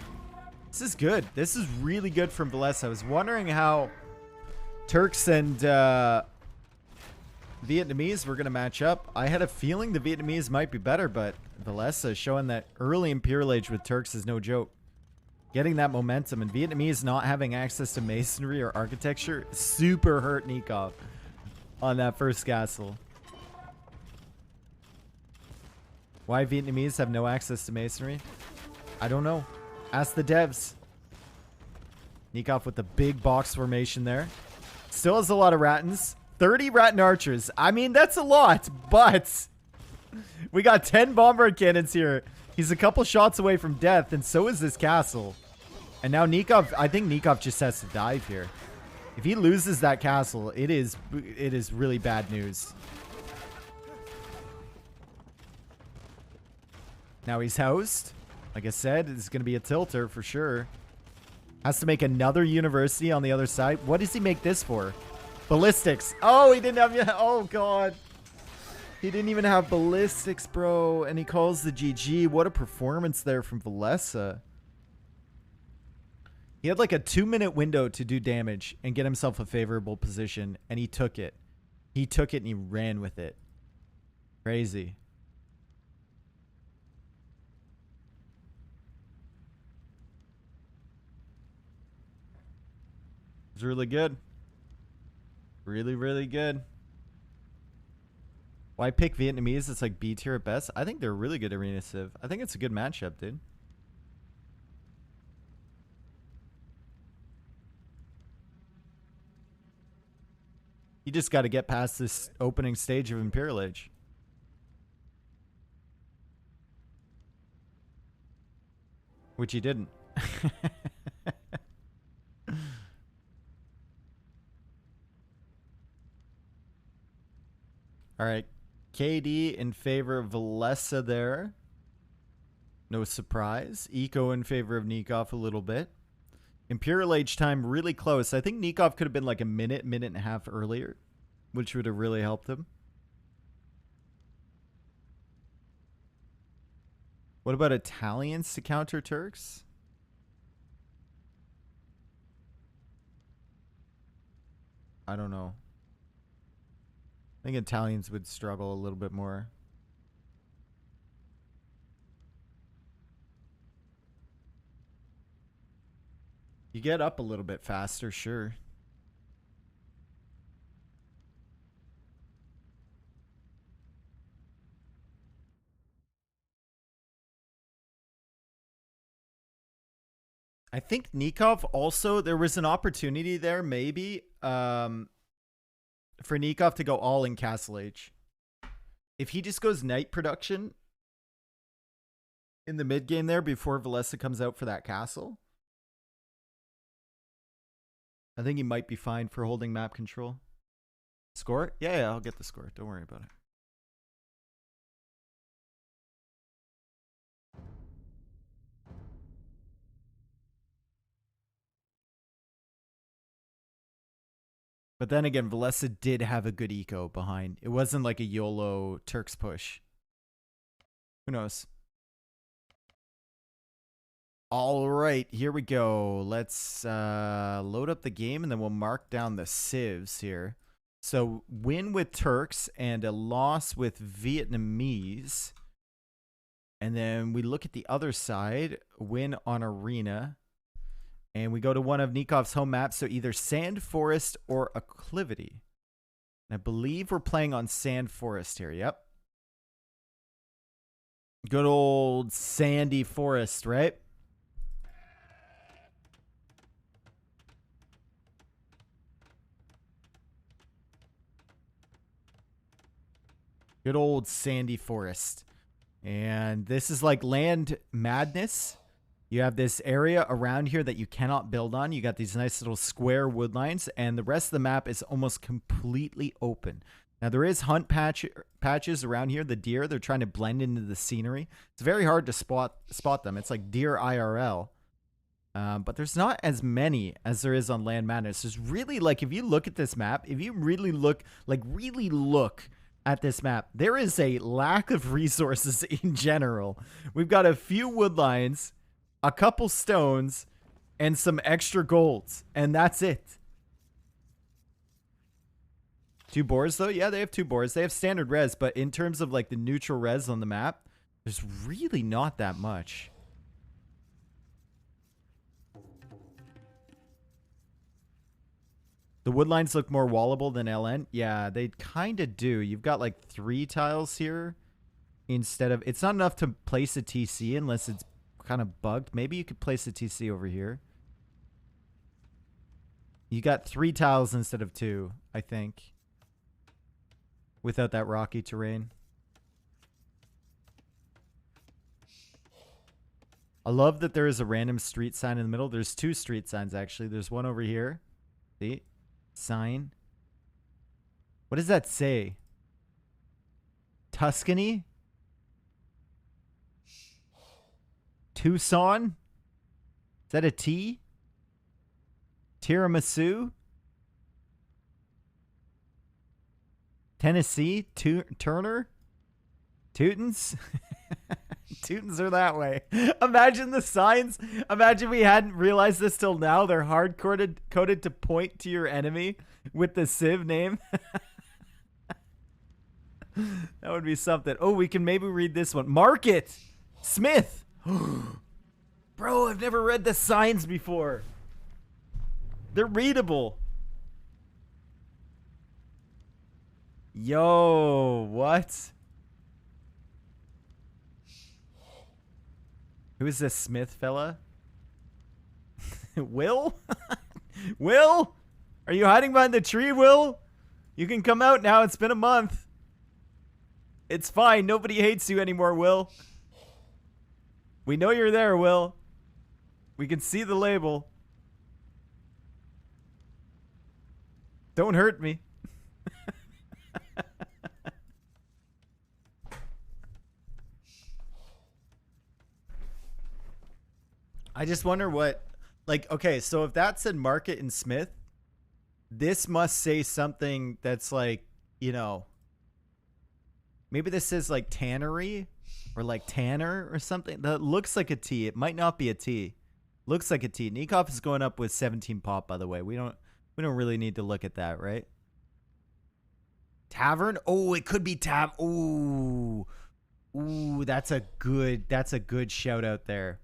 this is good. This is really good from Villese. I was wondering how Turks and Vietnamese were going to match up. I had a feeling the Vietnamese might be better, but Villese showing that early Imperial Age with Turks is no joke. Getting that momentum, and Vietnamese not having access to masonry or architecture super hurt Nicov on that first castle. Why Vietnamese have no access to masonry? I don't know. Ask the devs. Nicov with the big box formation there. Still has a lot of Rattans. 30 Rattan archers. I mean, that's a lot, but we got 10 bombard cannons here. He's a couple shots away from death, and so is this castle. And now Nicov, I think Nicov just has to dive here. If he loses that castle, it is really bad news. Now he's housed. Like I said, it's going to be a tilter for sure. Has to make another university on the other side. What does he make this for? Ballistics. Oh, he didn't have... Oh, God. He didn't even have ballistics, bro. And he calls the GG. What a performance there from Villese. He had like a 2-minute window to do damage and get himself a favorable position, and he took it. He took it and he ran with it. Crazy. It's really good. Really, really good. Why pick Vietnamese? It's like B tier at best. I think they're really good arena civ. I think it's a good matchup, dude. You just got to get past this opening stage of Imperial Age. Which he didn't. All right. KD in favor of Villese there. No surprise. Eco in favor of Nicov a little bit. Imperial Age time really close. I think Nicov could have been like a minute and a half earlier, which would have really helped him. What about Italians to counter Turks? I don't know. I think Italians would struggle a little bit more. You get up a little bit faster, sure. I think Nicov also, there was an opportunity there, maybe, for Nicov to go all in Castle Age. If he just goes Knight production in the mid game there before Villese comes out for that castle, I think he might be fine for holding map control. Score? Yeah, I'll get the score. Don't worry about it. But then again, Villese did have a good eco behind. It wasn't like a YOLO Turks push. Who knows? All right, here we go. Let's load up the game, and then we'll mark down the civs here. So, win with Turks and a loss with Vietnamese. And then we look at the other side, win on Arena. And we go to one of Nikov's home maps, so either Sand Forest or Acclivity. And I believe we're playing on Sand Forest here, yep. Good old sandy forest, right? Good old sandy forest. And this is like land madness. You have this area around here that you cannot build on. You got these nice little square wood lines, and the rest of the map is almost completely open. Now, there is hunt patches around here. The deer, they're trying to blend into the scenery. It's very hard to spot them. It's like deer IRL. But there's not as many as there is on Land Madness. There's really, like, if you look at this map, if you really look, at this map. There is a lack of resources in general. We've got a few wood lines, a couple stones, and some extra golds, and that's it. 2 boars, though? Yeah, they have 2 boars. They have standard res, but in terms of, like, the neutral res on the map, there's really not that much. The wood lines look more wallable than LN. Yeah, they kind of do. You've got, like, 3 tiles here instead of... It's not enough to place a TC unless it's kind of bugged. Maybe you could place a TC over here. You got 3 tiles instead of 2, I think. Without that rocky terrain. I love that there is a random street sign in the middle. There's 2 street signs, actually. There's one over here. See? Sign. What does that say? Tuscany? Tucson? Is that a T? Tiramisu? Tennessee? Turner? Teutons? Teutons are that way. Imagine the signs. Imagine we hadn't realized this till now. They're hard-coded to point to your enemy with the Civ name. That would be something. Oh, we can maybe read this one. Market! Smith! Bro, I've never read the signs before. They're readable. Yo, what? Who is this Smith fella? Will? Will? Are you hiding behind the tree, Will? You can come out now. It's been a month. It's fine. Nobody hates you anymore, Will. We know you're there, Will. We can see the label. Don't hurt me. I just wonder what, like, okay, so if that said Market and Smith, this must say something that's like, you know, maybe this is like Tannery or like Tanner or something. That looks like a T. It might not be a T. Looks like a T. Nicov is going up with 17 pop, by the way. We don't really need to look at that, right? Tavern? Oh, it could be Ooh, that's a good shout out there.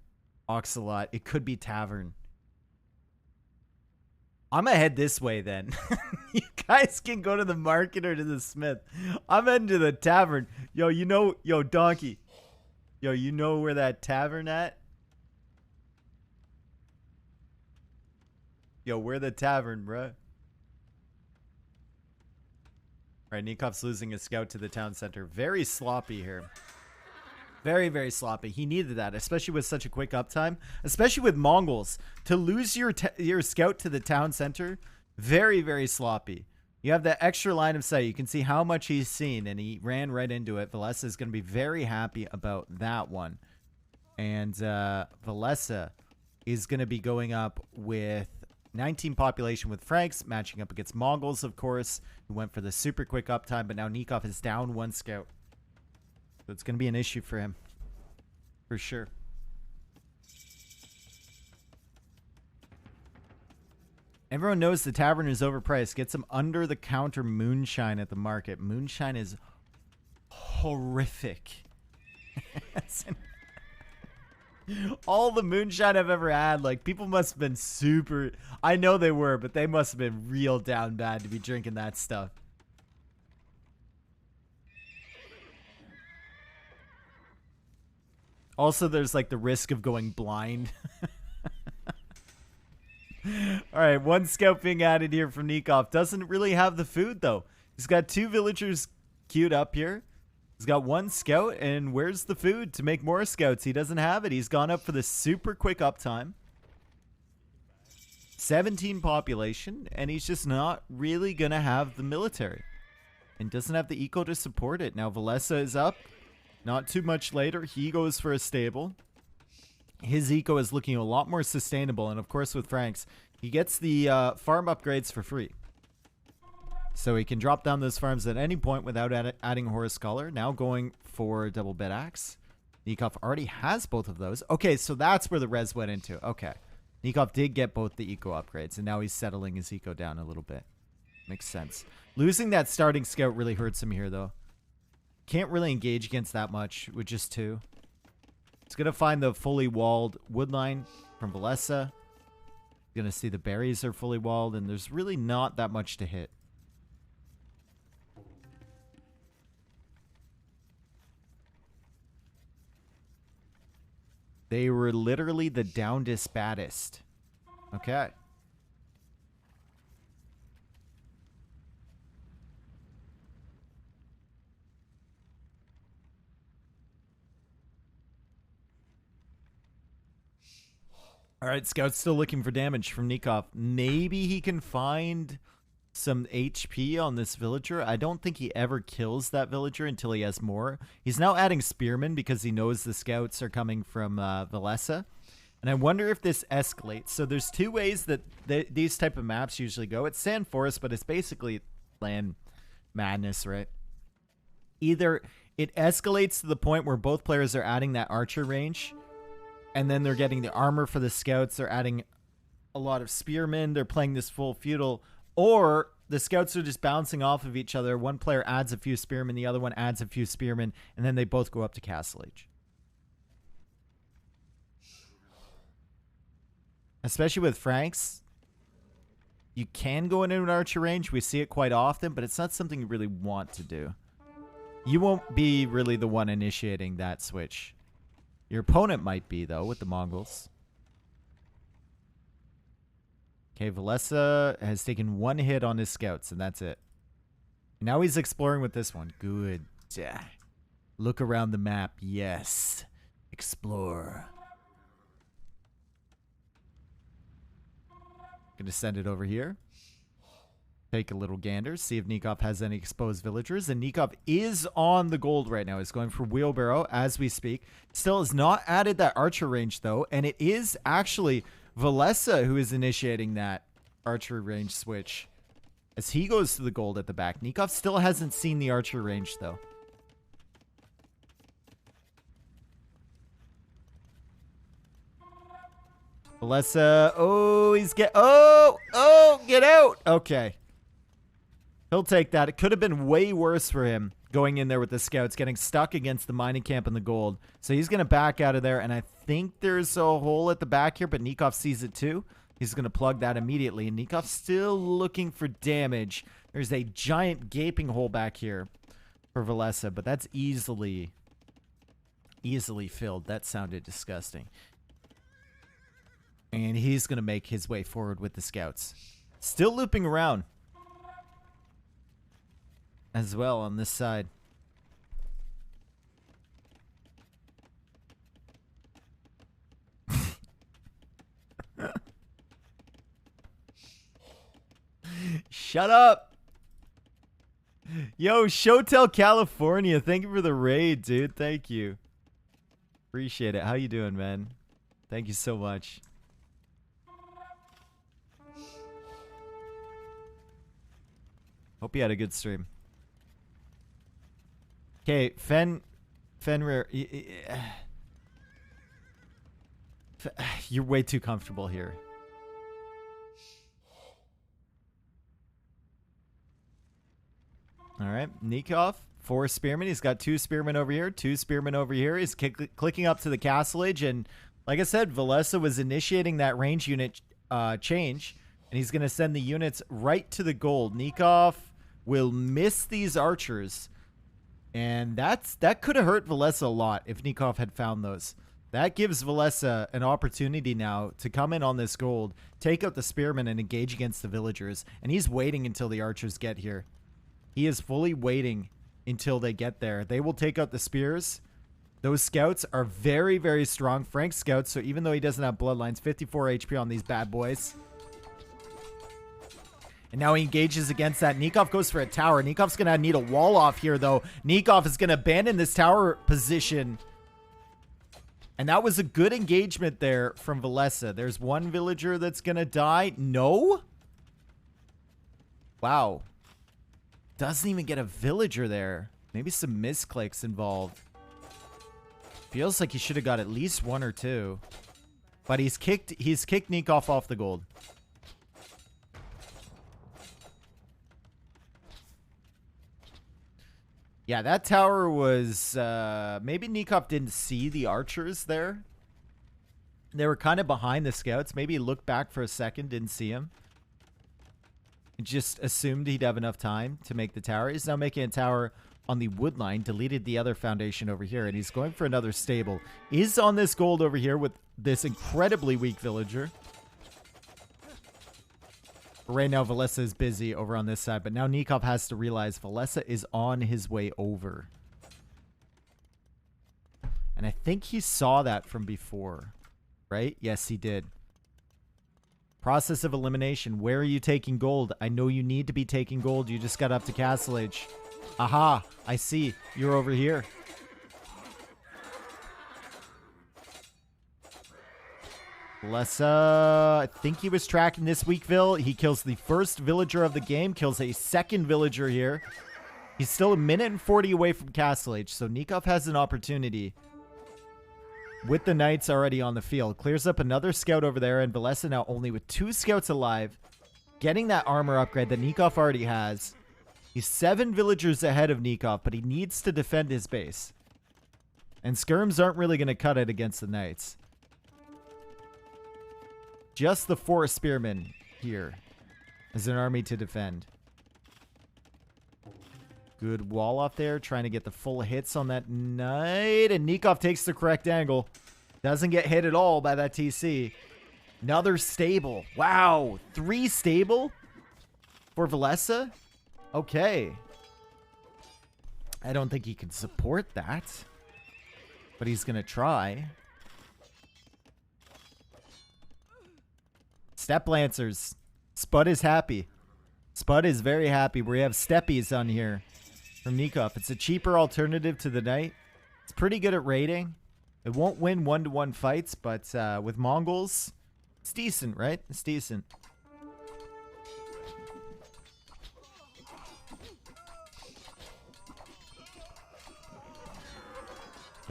Oxalot. It could be Tavern. I'm gonna head this way then. You guys can go to the Market or to the Smith. I'm heading to the Tavern. Yo, yo, Donkey. Yo, you know where that tavern at? Yo, we're the tavern, bruh. Alright, Nikov's losing his scout to the town center. Very sloppy here. Very, very sloppy. He needed that, especially with such a quick uptime. Especially with Mongols. To lose your scout to the town center, very, very sloppy. You have that extra line of sight. You can see how much he's seen, and he ran right into it. Villese is going to be very happy about that one. And Villese is going to be going up with 19 population with Franks, matching up against Mongols, of course, who went for the super quick uptime, but now Nicov is down 1 scout. So it's going to be an issue for him. For sure. Everyone knows the tavern is overpriced. Get some under-the-counter moonshine at the market. Moonshine is horrific. All the moonshine I've ever had, like, people must have been super... I know they were, but they must have been real down bad to be drinking that stuff. Also, there's, like, the risk of going blind. Alright, 1 scout being added here from Nicov. Doesn't really have the food, though. He's got 2 villagers queued up here. He's got 1 scout, and where's the food to make more scouts? He doesn't have it. He's gone up for the super quick uptime. 17 population, and he's just not really going to have the military. And doesn't have the eco to support it. Now, Villese is up. Not too much later, he goes for a stable. His eco is looking a lot more sustainable, and of course with Franks, he gets the farm upgrades for free. So he can drop down those farms at any point without adding Horus Scholar. Now going for double bed axe. Nicov already has both of those. Okay, so that's where the res went into. Okay. Nicov did get both the eco upgrades, and now he's settling his eco down a little bit. Makes sense. Losing that starting scout really hurts him here, though. Can't really engage against that much with just 2. It's going to find the fully walled wood line from Villese. Going to see the berries are fully walled, and there's really not that much to hit. They were literally the downest baddest. Okay. All right, Scout's still looking for damage from Nicov. Maybe he can find some HP on this villager. I don't think he ever kills that villager until he has more. He's now adding spearmen because he knows the scouts are coming from Villese. And I wonder if this escalates. So there's 2 ways that these type of maps usually go. It's Sand Forest, but it's basically land madness, right? Either it escalates to the point where both players are adding that archer range, and then they're getting the armor for the scouts. They're adding a lot of spearmen. They're playing this full feudal. Or the scouts are just bouncing off of each other. One player adds a few spearmen. The other one adds a few spearmen. And then they both go up to Castle Age. Especially with Franks. You can go into an archer range. We see it quite often. But it's not something you really want to do. You won't be really the one initiating that switch. Your opponent might be, though, with the Mongols. Okay, Villese has taken 1 hit on his scouts, and that's it. Now he's exploring with this one. Good. Look around the map. Yes. Explore. Gonna send it over here. Take a little gander, see if Nicov has any exposed villagers. And Nicov is on the gold right now. He's going for wheelbarrow as we speak. Still has not added that archer range, though. And it is actually Villese who is initiating that archer range switch as he goes to the gold at the back. Nicov still hasn't seen the archer range, though. Villese, oh, he's get out. Okay. He'll take that. It could have been way worse for him going in there with the scouts, getting stuck against the mining camp and the gold. So he's going to back out of there, and I think there's a hole at the back here, but Nicov sees it too. He's going to plug that immediately, and Nikov's still looking for damage. There's a giant gaping hole back here for Villese, but that's easily filled. That sounded disgusting. And he's going to make his way forward with the scouts. Still looping around as well on this side. Shut up. Yo, Showtel California, thank you for the raid, dude. Thank you. Appreciate it. How you doing, man? Thank you so much. Hope you had a good stream. Okay, Fenrir, you're way too comfortable here. All right, Nicov, 4 spearmen. He's got 2 spearmen over here, 2 spearmen over here. He's clicking up to the castle age, and like I said, Villese was initiating that range unit change, and he's going to send the units right to the gold. Nicov will miss these archers. And that could have hurt Villese a lot if Nicov had found those. That gives Villese an opportunity now to come in on this gold, take out the spearmen, and engage against the villagers. And he's waiting until the archers get here. He is fully waiting until they get there. They will take out the spears. Those scouts are very, very strong. Frank scouts, so even though he doesn't have bloodlines, 54 HP on these bad boys. And now he engages against that. Nicov goes for a tower. Nikov's going to need a wall off here, though. Nicov is going to abandon this tower position. And that was a good engagement there from Villese. There's one villager that's going to die. No? Wow. Doesn't even get a villager there. Maybe some misclicks involved. Feels like he should have got at least one or two. But he's kicked Nicov off the gold. Yeah, that tower was... maybe Nicov didn't see the archers there. They were kind of behind the scouts. Maybe he looked back for a second, didn't see him. Just assumed he'd have enough time to make the tower. He's now making a tower on the wood line. Deleted the other foundation over here. And he's going for another stable. Is on this gold over here with this incredibly weak villager. Right now, Villese is busy over on this side. But now Nicov has to realize Villese is on his way over. And I think he saw that from before. Right? Yes, he did. Process of elimination. Where are you taking gold? I know you need to be taking gold. You just got up to Castle Age. Aha. I see. You're over here. Villese, I think he was tracking this Weakville. He kills the first villager of the game. Kills a second villager here. He's still a minute and 40 away from Castle Age. So Nicov has an opportunity. With the knights already on the field. Clears up another scout over there. And Villese now only with 2 scouts alive. Getting that armor upgrade that Nicov already has. He's 7 villagers ahead of Nicov. But he needs to defend his base. And skirms aren't really going to cut it against the knights. Just the 4 spearmen here. As an army to defend. Good wall off there. Trying to get the full hits on that knight. And Nicov takes the correct angle. Doesn't get hit at all by that TC. Another stable. Wow. 3 stable for Villese? Okay. I don't think he can support that. But he's going to try. Step Lancers. Spud is happy. Spud is very happy. We have Steppies on here. From Nicov. It's a cheaper alternative to the knight. It's pretty good at raiding. It won't win 1-to-1 fights, but with Mongols, it's decent, right? It's decent.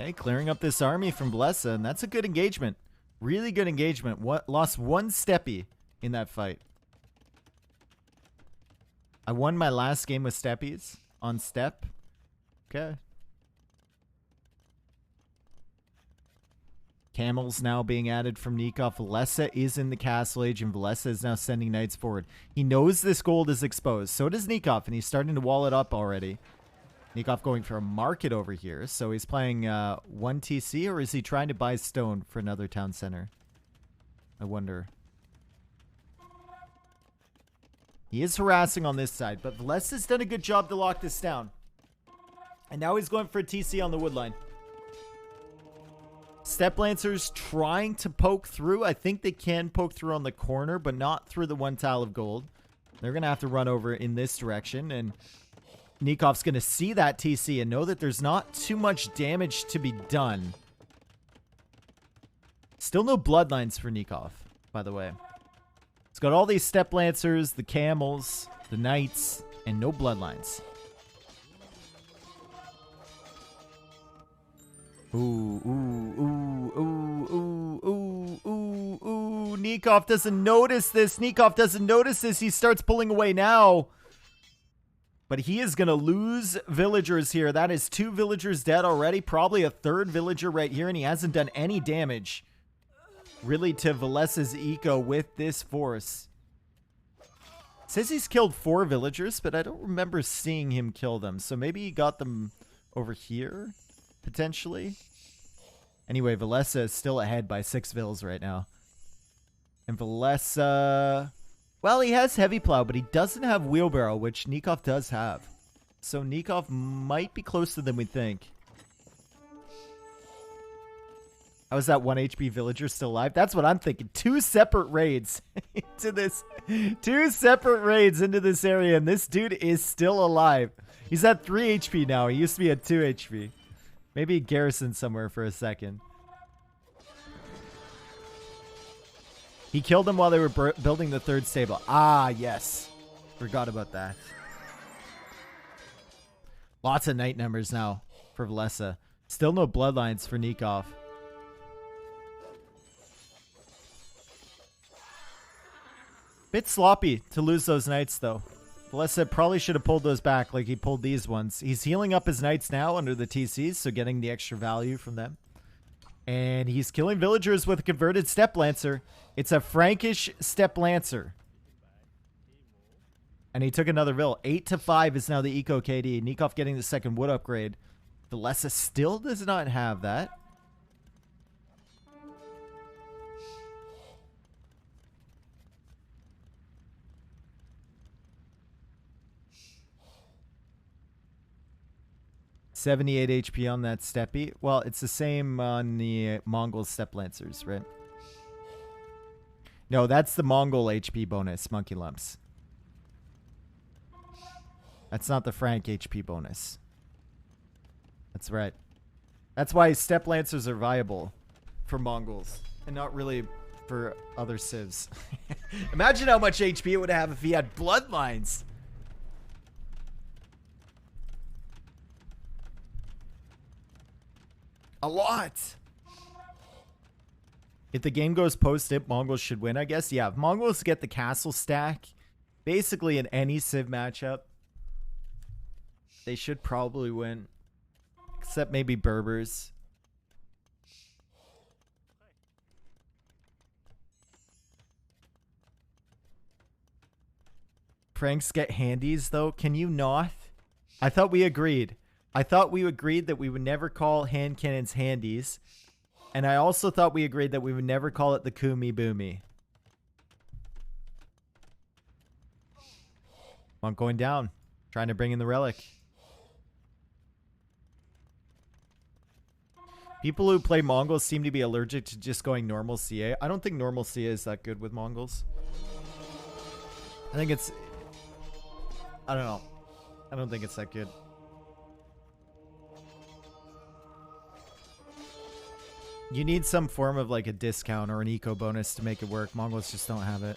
Okay, clearing up this army from Villese, and that's a good engagement. Really good engagement. Lost 1 Steppy in that fight. I won my last game with Steppies. On step. Okay. Camels now being added from Nicov. Villese is in the Castle Age, and Villese is now sending knights forward. He knows this gold is exposed. So does Nicov, and he's starting to wall it up already. Nicov going for a market over here. So he's playing 1 TC, or is he trying to buy stone for another town center? I wonder. He is harassing on this side, but Villese has done a good job to lock this down. And now he's going for a TC on the woodline. Step Lancers trying to poke through. I think they can poke through on the corner, but not through the 1 tile of gold. They're going to have to run over in this direction, and Nikov's going to see that TC and know that there's not too much damage to be done. Still no bloodlines for Nicov, by the way. It's got all these Step Lancers, the camels, the knights, and no bloodlines. Ooh, ooh, ooh, ooh, ooh, ooh, ooh, ooh. Nicov doesn't notice this. Nicov doesn't notice this. He starts pulling away now. But he is going to lose villagers here. That is 2 villagers dead already. Probably a 3rd villager right here, and he hasn't done any damage. Really to Villese's eco with this force. It says he's killed 4 villagers, but I don't remember seeing him kill them. So maybe he got them over here, potentially. Anyway, Villese is still ahead by 6 vills right now. And Villese... well, he has heavy plow, but he doesn't have wheelbarrow, which Nicov does have. So Nicov might be closer than we think. How is that 1 HP villager still alive? That's what I'm thinking. 2 separate raids into this. 2 separate raids into this area, and this dude is still alive. He's at 3 HP now. He used to be at 2 HP. Maybe garrison somewhere for a second. He killed them while they were building the 3rd stable. Ah, yes. Forgot about that. Lots of night numbers now for Villese. Still no bloodlines for Nicov. Bit sloppy to lose those knights, though. Villese probably should have pulled those back like he pulled these ones. He's healing up his knights now under the TCs, so getting the extra value from them. And he's killing villagers with a converted Step Lancer. It's a Frankish Step Lancer. And he took another Vill. 8-5 is now the Eco KD. Nicov getting the second wood upgrade. Villese still does not have that. $78 HP on that Steppy. Well, it's the same on the Mongol Step Lancers, right? No, that's the Mongol HP bonus, Monkey Lumps. That's not the Frank HP bonus. That's right. That's why Step Lancers are viable for Mongols and not really for other civs. Imagine how much HP it would have if he had bloodlines. A lot. If the game goes post-dip, Mongols should win, I guess. Yeah, if Mongols get the castle stack, basically in any civ matchup, they should probably win. Except maybe Berbers. Franks get handies, though. Can you not? I thought we agreed. I thought we agreed that we would never call hand cannons handies. And I also thought we agreed that we would never call it the Kumi Boomy. Monk going down. Trying to bring in the relic. People who play Mongols seem to be allergic to just going normal CA. I don't think normal CA is that good with Mongols. I think it's... I don't know. I don't think it's that good. You need some form of like a discount or an eco bonus to make it work. Mongols just don't have it.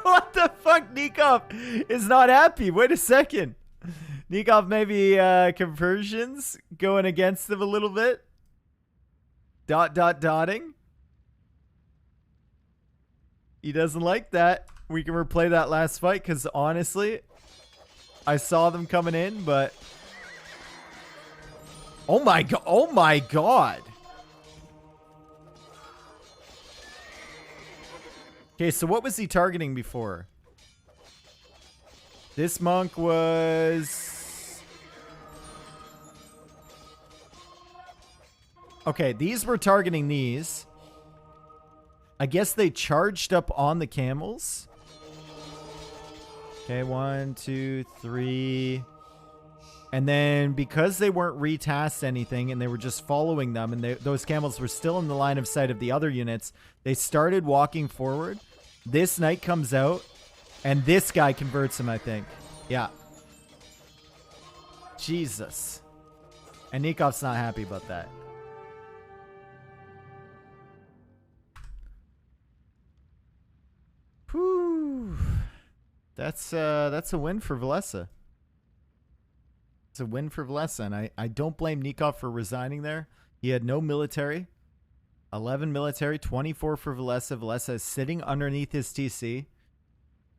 What the fuck? Nicov is not happy. Wait a second. Nicov maybe conversions going against him a little bit. Dotting. He doesn't like that. We can replay that last fight because honestly, I saw them coming in, but oh my god! Oh my god! Okay, so what was he targeting before? This monk was... Okay, these were targeting these. I guess they charged up on the camels. Okay, 1, 2, 3. And then because they weren't retasked anything and they were just following them and those camels were still in the line of sight of the other units, they started walking forward. This knight comes out and this guy converts him, I think. Yeah. Jesus. And Nikov's not happy about that. Whew. That's a win for Villese. It's a win for Villese, and I don't blame Nicov for resigning there. He had no military. 11 military, 24 for Villese. Villese is sitting underneath his TC.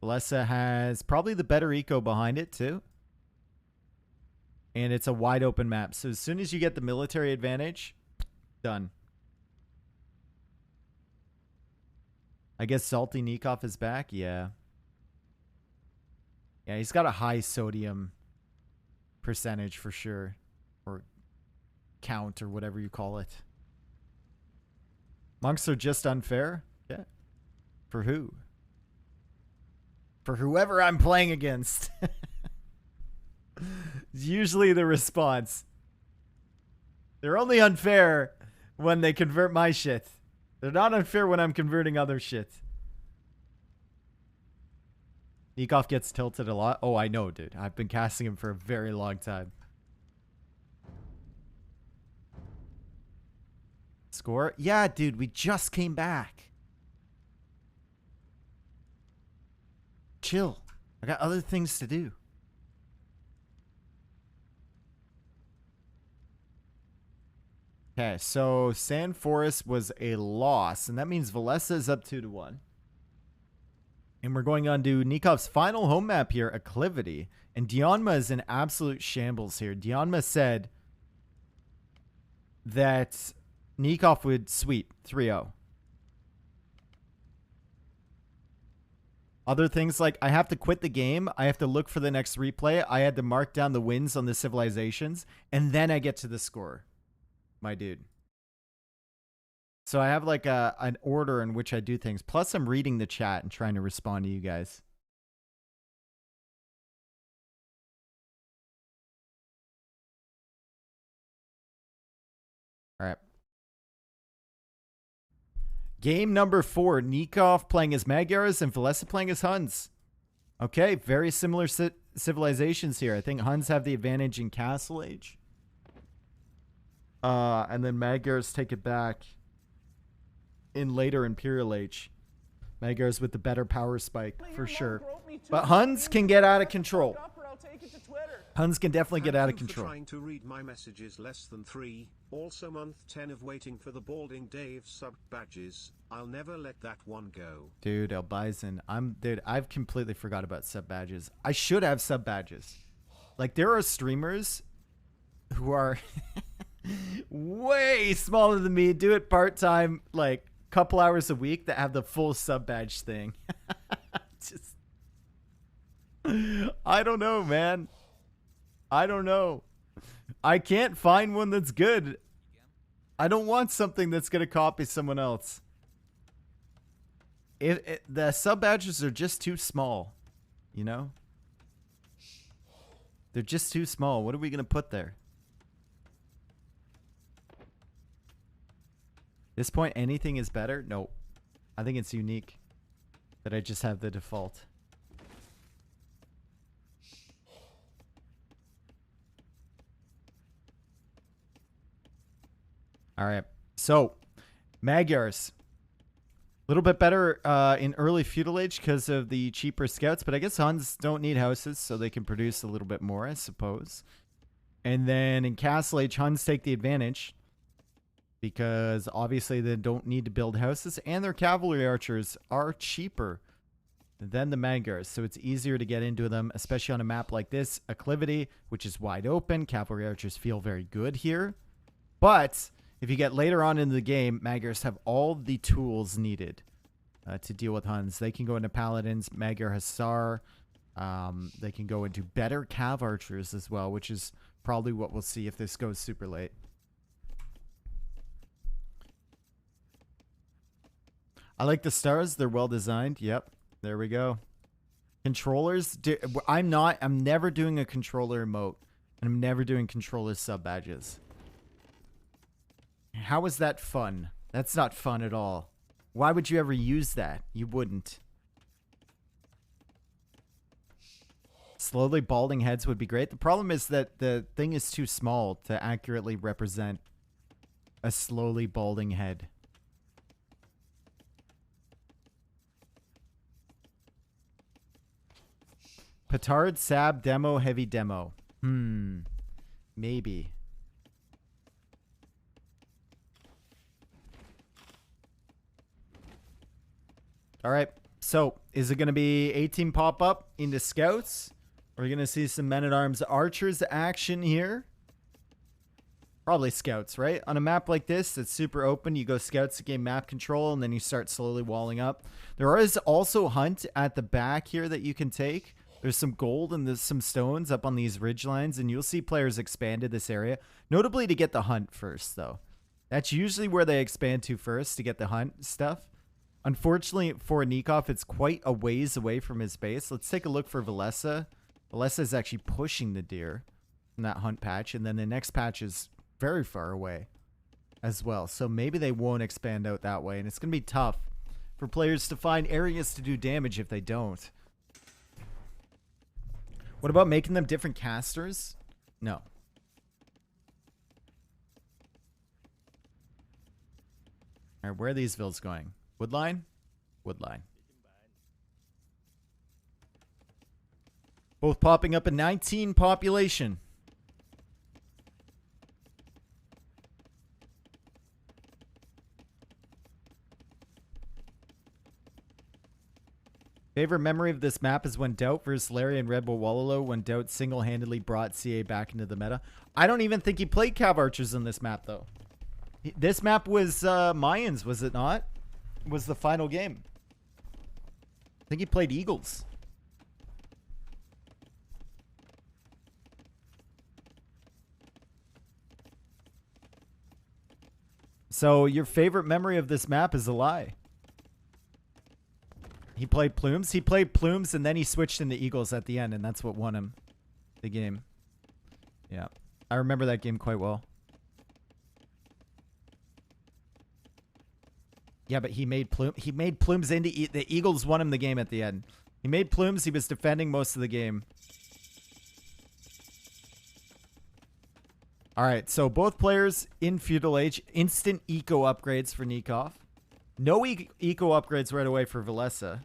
Villese has probably the better eco behind it, too. And it's a wide open map. So as soon as you get the military advantage, done. I guess Salty Nicov is back. Yeah. Yeah, he's got a high sodium percentage for sure. Or count or whatever you call it. Monks are just unfair? Yeah. For who? For whoever I'm playing against. It's usually the response. They're only unfair when they convert my shit. They're not unfair when I'm converting other shit. Nicov gets tilted a lot. Oh, I know, dude. I've been casting him for a very long time. Score? Yeah, dude. We just came back. chill. I got other things to do. Okay, so Sand Forest was a loss, and that means Villese is up 2-1. And we're going on to Nikov's final home map here, Acclivity. And Dionma is in absolute shambles here. Dionma said that Nicov would sweep 3-0. Other things like I have to quit the game. I have to look for the next replay. I had to mark down the wins on the civilizations. And then I get to the score. My dude. So I have like an order in which I do things. Plus I'm reading the chat and trying to respond to you guys. All right. Game number 4. Nicov playing as Magyars and Villese playing as Huns. Okay, very similar civilizations here. I think Huns have the advantage in Castle Age. And then Magyars take it back in later Imperial Age. Magyars with the better power spike, for sure. But Huns can get out of control. Huns can definitely get out of control. Trying to read my messages less than 3. Also month 10 of waiting for the Balding Dave sub badges. I'll never let that one go. Dude, El Bison. Dude, I've completely forgot about sub badges. I should have sub badges. Like, there are streamers who are way smaller than me, do it part-time, like, couple hours a week that have the full sub badge thing. Just, I don't know, man. I don't know. I can't find one that's good. I don't want something that's going to copy someone else. The sub badges are just too small, you know? They're just too small. What are we going to put there? At this point, anything is better? Nope. I think it's unique that I just have the default. All right. So, Magyars. A little bit better in early feudal age because of the cheaper scouts, but I guess Huns don't need houses, so they can produce a little bit more, I suppose. And then in Castle Age, Huns take the advantage because obviously they don't need to build houses, and their cavalry archers are cheaper than the Magyars, so it's easier to get into them, especially on a map like this, Acclivity, which is wide open. Cavalry archers feel very good here. But if you get later on in the game, Magyars have all the tools needed to deal with Huns. They can go into Paladins, Magyar Hussar. They can go into better Cav archers as well, which is probably what we'll see if this goes super late. I like the stars. They're well designed. Yep. There we go. Controllers. I'm never doing a controller emote. And I'm never doing controller sub badges. How is that fun? That's not fun at all. Why would you ever use that? You wouldn't. Slowly balding heads would be great. The problem is that the thing is too small to accurately represent a slowly balding head. Petard, Sab, Demo, Heavy Demo. Maybe. All right. So, is it going to be 18 pop-up into scouts? Are we going to see some men-at-arms archers action here? Probably scouts, right? On a map like this, it's super open. You go scouts to gain map control, and then you start slowly walling up. There is also hunt at the back here that you can take. There's some gold and there's some stones up on these ridge lines, and you'll see players expanded this area. Notably to get the hunt first, though. That's usually where they expand to first, to get the hunt stuff. Unfortunately for Nicov, it's quite a ways away from his base. Let's take a look for Villese. Villese is actually pushing the deer in that hunt patch, and then the next patch is very far away as well. So maybe they won't expand out that way, and it's going to be tough for players to find areas to do damage if they don't. What about making them different casters? No. All right, where are these vills going? Woodline? Woodline. Both popping up a 19 population. Favorite memory of this map is when Doubt versus Larry and Red Bull Wallow, when Doubt single-handedly brought CA back into the meta. I don't even think he played Cav Archers in this map, though. This map was Mayans, was it not? It was the final game. I think he played Eagles. So your favorite memory of this map is a lie. He played Plumes. He played Plumes, and then he switched into Eagles at the end, and that's what won him the game. Yeah. I remember that game quite well. Yeah, but he made Plumes into the Eagles won him the game at the end. He made Plumes. He was defending most of the game. All right, so both players in Feudal Age. Instant eco upgrades for Nicov. No eco upgrades right away for Villese.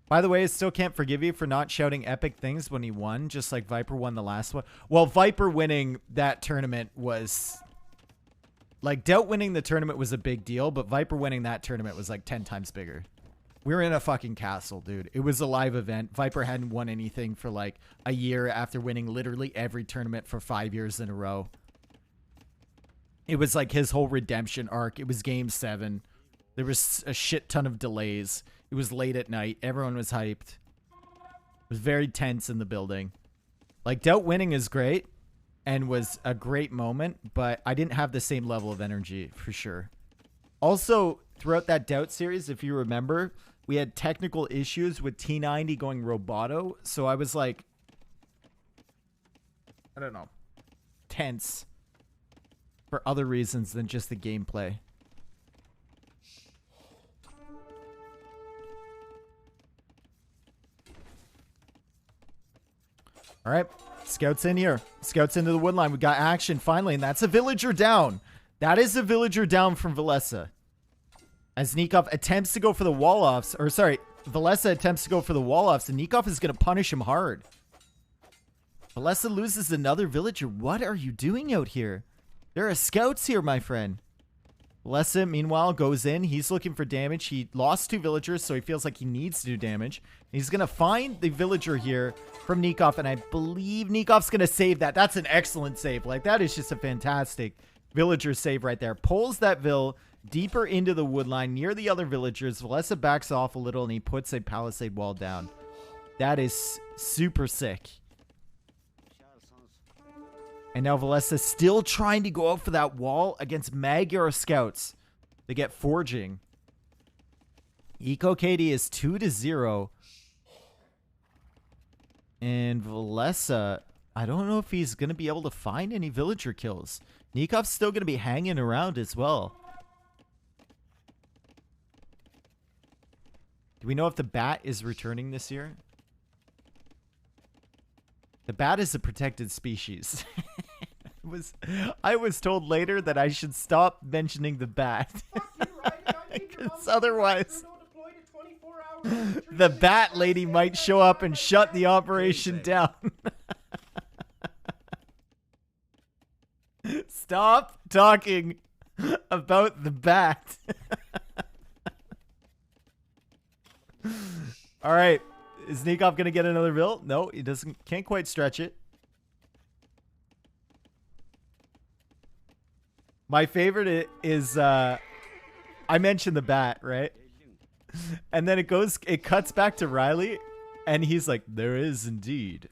By the way, I still can't forgive you for not shouting epic things when he won, just like Viper won the last one. Well, Viper winning that tournament was... Like, Doubt winning the tournament was a big deal, but Viper winning that tournament was like 10 times bigger. We were in a fucking castle, dude. It was a live event. Viper hadn't won anything for like a year after winning literally every tournament for 5 years in a row. It was like his whole redemption arc. It was game 7. There was a shit ton of delays. It was late at night. Everyone was hyped. It was very tense in the building. Like, Doubt winning is great and was a great moment, but I didn't have the same level of energy for sure. Also, throughout that Doubt series, if you remember, we had technical issues with T90 going Roboto. So I was like, I don't know, tense for other reasons than just the gameplay. All right, scouts in here. Scouts into the wood line. We got action finally, and that's a villager down. That is a villager down from Villese. As Nicov attempts to go for the wall-offs, or sorry, Villese attempts to go for the wall-offs, and Nicov is going to punish him hard. Villese loses another villager. What are you doing out here? There are scouts here, my friend. Villese, meanwhile, goes in. He's looking for damage. He lost 2 villagers, so he feels like he needs to do damage. He's going to find the villager here from Nicov, and I believe Nikov's going to save that. That's an excellent save. Like, that is just a fantastic villager save right there. Pulls that vill deeper into the woodline near the other villagers. Villese backs off a little, and he puts a palisade wall down. That is super sick. And now Villese is still trying to go out for that wall against Magyar scouts. They get forging. Eco KD is 2-0. And Villese, I don't know if he's going to be able to find any villager kills. Nikov's still going to be hanging around as well. Do we know if the bat is returning this year? The bat is a protected species. I was told later that I should stop mentioning the bat. Because otherwise, the bat lady might show up and shut the operation down. Stop talking about the bat. All right. Is Nicov going to get another vill? No, he can't quite stretch it. My favorite is I mentioned the bat, right? And then it cuts back to Riley, and he's like, there is indeed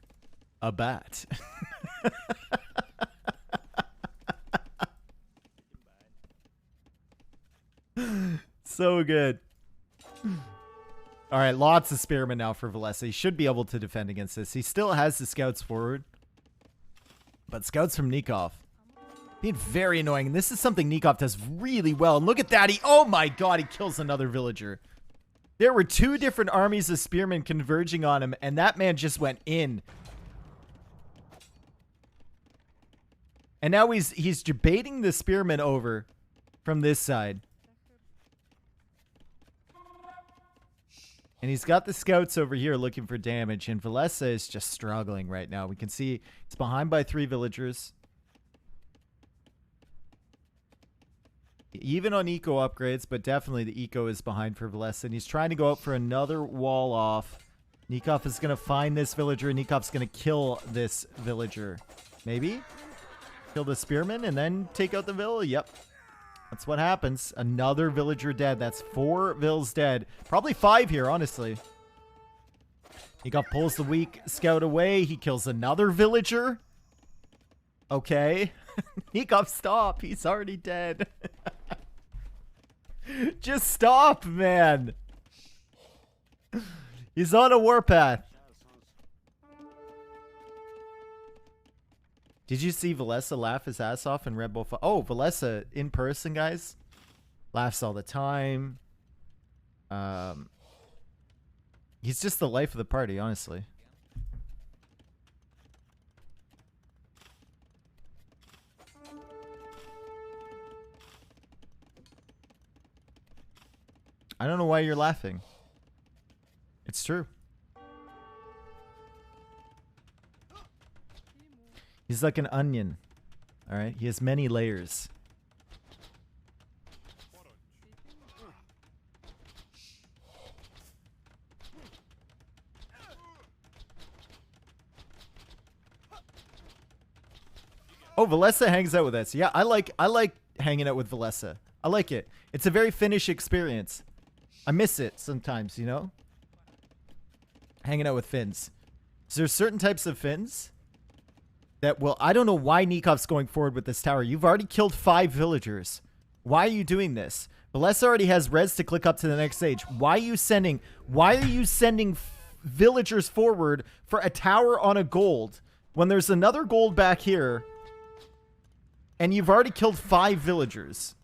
a bat. So good. All right, lots of spearmen now for Villese. He should be able to defend against this. He still has the scouts forward. But scouts from Nicov being very annoying. And this is something Nicov does really well. And look at that. Oh my god, he kills another villager. There were 2 different armies of spearmen converging on him, and that man just went in. And now he's debating the spearmen over from this side. And he's got the scouts over here looking for damage, and Villese is just struggling right now. We can see it's behind by 3 villagers. Even on eco upgrades, but definitely the eco is behind for Villese, and he's trying to go up for another wall off. Nicov is going to find this villager. Nikov's going to kill this villager. Maybe? Kill the spearman and then take out the villa? Yep. That's what happens. Another villager dead. That's 4 vills dead. Probably 5 here, honestly. Nicov pulls the weak scout away. He kills another villager. Okay. Nicov, stop. He's already dead. Just stop, man. He's on a warpath. Did you see Villese laugh his ass off in Red Bull? Oh, Villese in person, guys. Laughs all the time. He's just the life of the party, honestly. I don't know why you're laughing. It's true. He's like an onion. All right? He has many layers. Oh, Villese hangs out with us. Yeah, I like hanging out with Villese. I like it. It's a very Finnish experience. I miss it sometimes, you know? Hanging out with Finns. So there's certain types of Finns that will... I don't know why Nikov's going forward with this tower. You've already killed 5 villagers. Why are you doing this? Villese already has res to click up to the next stage. Why are you sending villagers forward for a tower on a gold when there's another gold back here and you've already killed 5 villagers?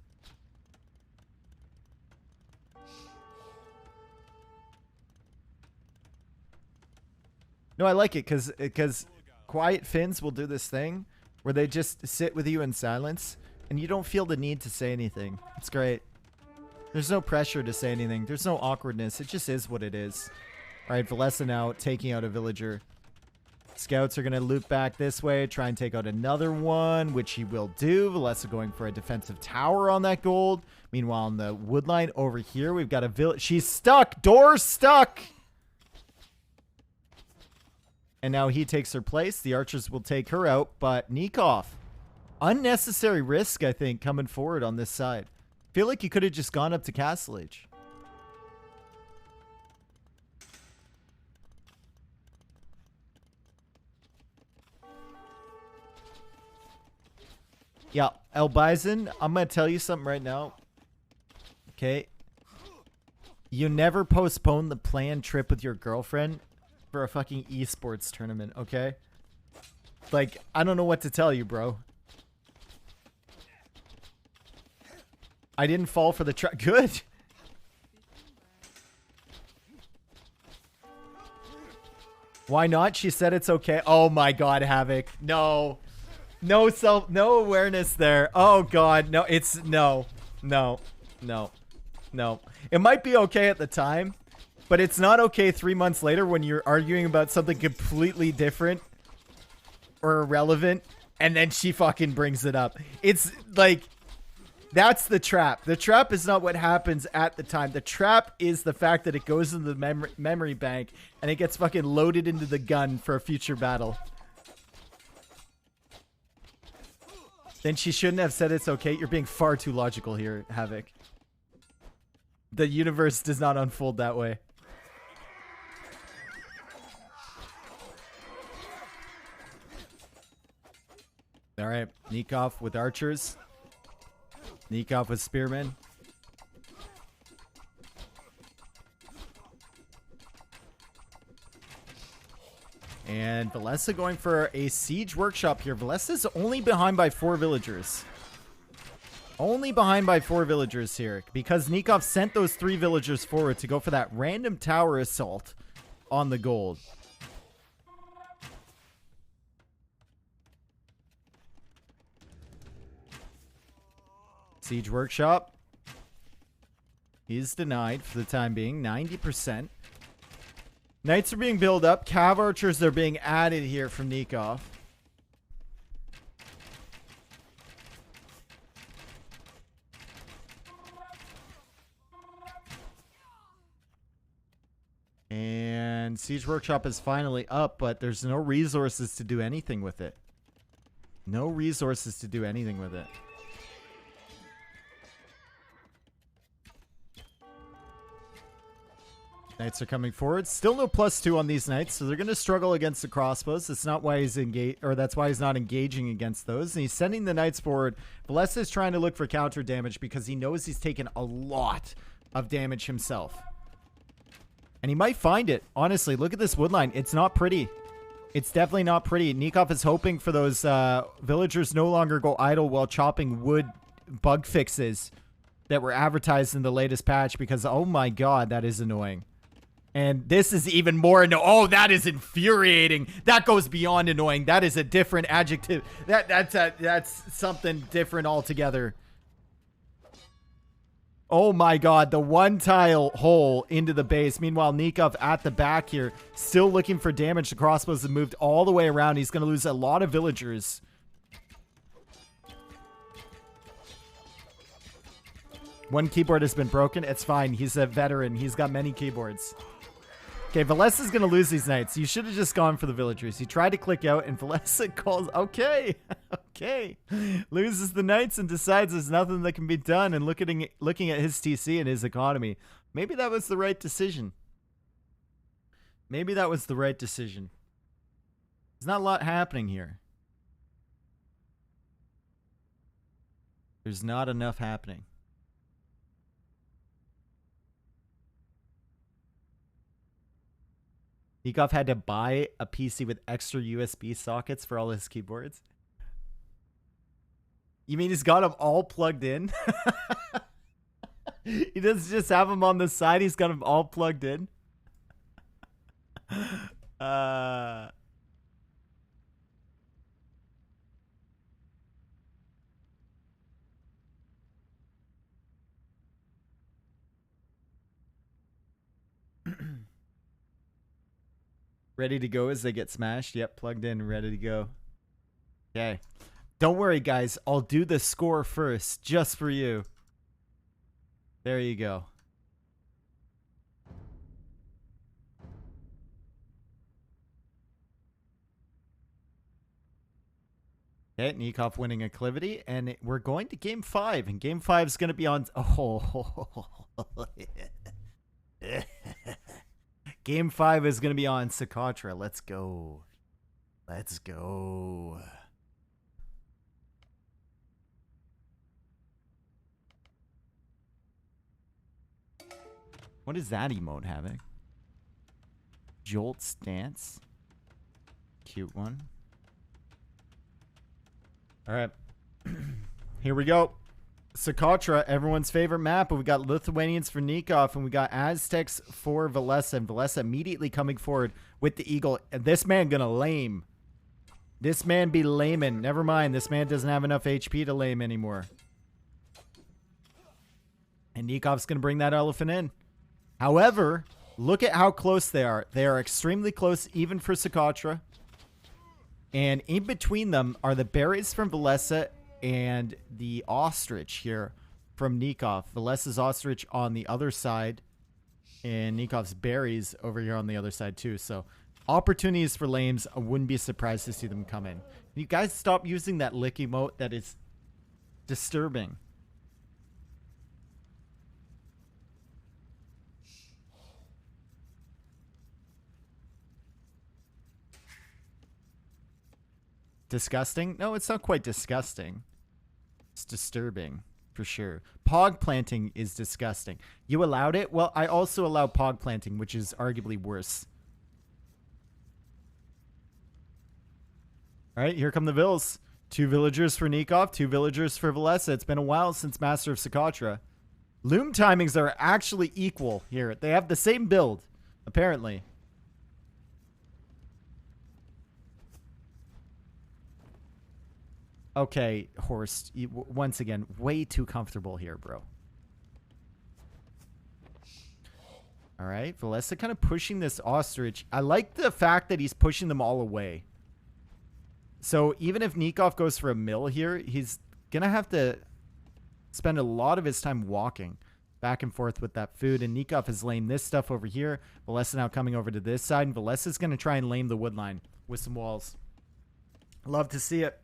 No, I like it because quiet Finns will do this thing where they just sit with you in silence and you don't feel the need to say anything. It's great. There's no pressure to say anything. There's no awkwardness. It just is what it is. All right, Villese now taking out a villager. Scouts are going to loop back this way, try and take out another one, which he will do. Villese going for a defensive tower on that gold. Meanwhile, on the wood line over here, we've got a village. She's stuck. Door stuck. And now he takes her place. The archers will take her out. But Nicov, unnecessary risk, I think, coming forward on this side. Feel like he could have just gone up to Castle Age. Yeah, El Bison, I'm going to tell you something right now. Okay? You never postpone the planned trip with your girlfriend for a fucking esports tournament, okay? Like, I don't know what to tell you, bro. I didn't fall for the trap. Good. Why not? She said it's okay. Oh my god, Havoc. No. No awareness there. Oh god, no, no. It might be okay at the time, but it's not okay 3 months later when you're arguing about something completely different or irrelevant, and then she fucking brings it up. It's like, that's the trap. The trap is not what happens at the time. The trap is the fact that it goes into the memory bank and it gets fucking loaded into the gun for a future battle. Then she shouldn't have said it's okay. You're being far too logical here, Havoc. The universe does not unfold that way. All right, Nicov with archers. Nicov with spearmen. And Villese going for a siege workshop here. Villese is only behind by 4 villagers. Only behind by 4 villagers here. Because Nicov sent those 3 villagers forward to go for that random tower assault on the gold. Siege workshop is denied for the time being. 90%. Knights are being built up. Cav archers are being added here from Nicov. And Siege Workshop is finally up, but there's no resources to do anything with it. No resources to do anything with it. Knights are coming forward. Still no +2 on these knights, so they're going to struggle against the crossbows. That's not why he's engaged, or that's why he's not engaging against those. And he's sending the knights forward. Villese is trying to look for counter damage because he knows he's taken a lot of damage himself. And he might find it. Honestly, look at this wood line. It's not pretty. It's definitely not pretty. Nicov is hoping for those villagers no longer go idle while chopping wood bug fixes that were advertised in the latest patch because, oh my god, that is annoying. And this is even more annoying. Oh, that is infuriating. That goes beyond annoying. That is a different adjective. That's something different altogether. Oh my god, the one tile hole into the base. Meanwhile, Nicov at the back here, still looking for damage. The crossbows have moved all the way around. He's going to lose a lot of villagers. One keyboard has been broken. It's fine. He's a veteran. He's got many keyboards. Okay, Villese is going to lose these knights. You should have just gone for the villagers. He tried to click out, and Villese calls... Okay. Okay. Loses the knights and decides there's nothing that can be done. And looking at his TC and his economy, maybe that was the right decision. Maybe that was the right decision. There's not a lot happening here. There's not enough happening. Nicov had to buy a PC with extra USB sockets for all his keyboards. You mean he's got them all plugged in? He doesn't just have them on the side. He's got them all plugged in. Ready to go as they get smashed. Yep, plugged in, ready to go. Okay. Don't worry, guys. I'll do the score first, just for you. There you go. Okay, Nicov winning Acclivity, and we're going to Game 5, and Game 5 is going to be on... Oh, Game 5 is going to be on Socotra. Let's go. Let's go. What is that emote having? Jolt stance. Cute one. All right. Here we go. Socotra, everyone's favorite map, but we got Lithuanians for Nicov, and we got Aztecs for Villese, and Villese immediately coming forward with the Eagle. And this man gonna lame. This man be laming. Never mind, this man doesn't have enough HP to lame anymore. And Nikov's gonna bring that elephant in. However, look at how close they are. They are extremely close, even for Socotra. And in between them are the berries from Villese and the ostrich here from Nicov. Vilese's ostrich on the other side, and Nikov's berries over here on the other side too. So opportunities for lames. I wouldn't be surprised to see them come in. You guys stop using that lick emote. That is disturbing. Disgusting? No, it's not quite disgusting. It's disturbing, for sure. Pog planting is disgusting. You allowed it? Well, I also allow pog planting, which is arguably worse. All right, here come the Vills. 2 villagers for Nicov, 2 villagers for Villese. It's been a while since Master of Socotra. Loom timings are actually equal here. They have the same build, apparently. Okay, Horst, once again, way too comfortable here, bro. All right, Villese kind of pushing this ostrich. I like the fact that he's pushing them all away. So even if Nicov goes for a mill here, he's going to have to spend a lot of his time walking back and forth with that food. And Nicov has lamed this stuff over here. Villese now coming over to this side. And Villese is going to try and lame the wood line with some walls. Love to see it.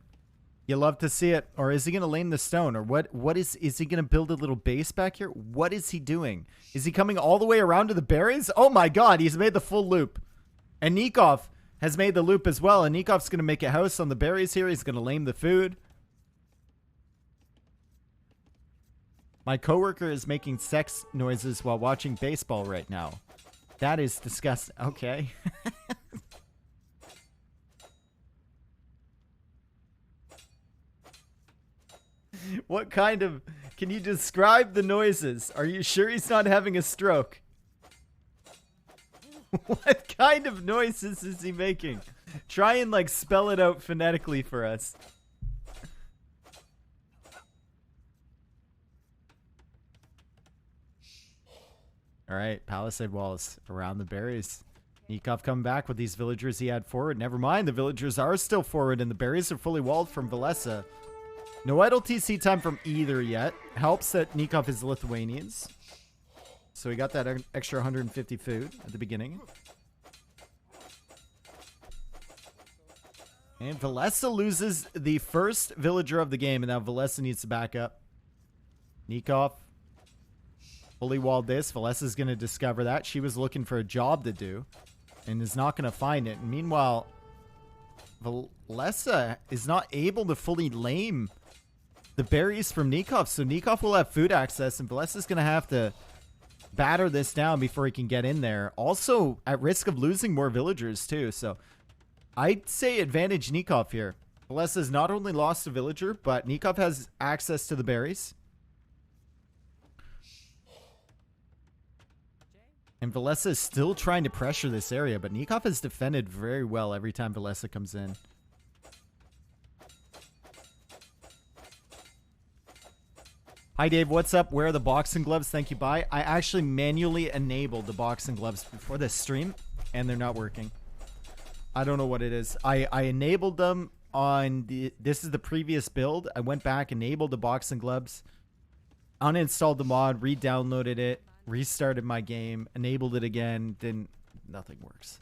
You love to see it. Or is he going to lame the stone? Or what is he going to build a little base back here? What is he doing? Is he coming all the way around to the berries? Oh my god, he's made the full loop. And Nicov has made the loop as well. And Nikov's going to make a house on the berries here. He's going to lame the food. My coworker is making sex noises while watching baseball right now. That is disgusting. Okay. What kind of... Can you describe the noises? Are you sure he's not having a stroke? What kind of noises is he making? Try and, like, spell it out phonetically for us. Alright, palisade walls around the berries. Nicov coming back with these villagers he had forward. Never mind, the villagers are still forward and the berries are fully walled from Villese. No idle TC time from either yet. Helps that Nicov is Lithuanians. So we got that extra 150 food at the beginning. And Villese loses the first villager of the game. And now Villese needs to back up. Nicov fully walled this. Villese is going to discover that. She was looking for a job to do. And is not going to find it. And meanwhile, Villese is not able to fully lame the berries from Nicov. So Nicov will have food access. And Villese is going to have to batter this down before he can get in there. Also at risk of losing more villagers too. So I'd say advantage Nicov here. Villese has not only lost a villager, but Nicov has access to the berries. And Villese is still trying to pressure this area, but Nicov has defended very well every time Villese comes in. Hi Dave, what's up? Where are the boxing gloves? Thank you, bye. I actually manually enabled the boxing gloves before this stream, and they're not working. I don't know what it is. I enabled them on the... This is the previous build. I went back, enabled the boxing gloves, uninstalled the mod, re-downloaded it, restarted my game, enabled it again, then nothing works.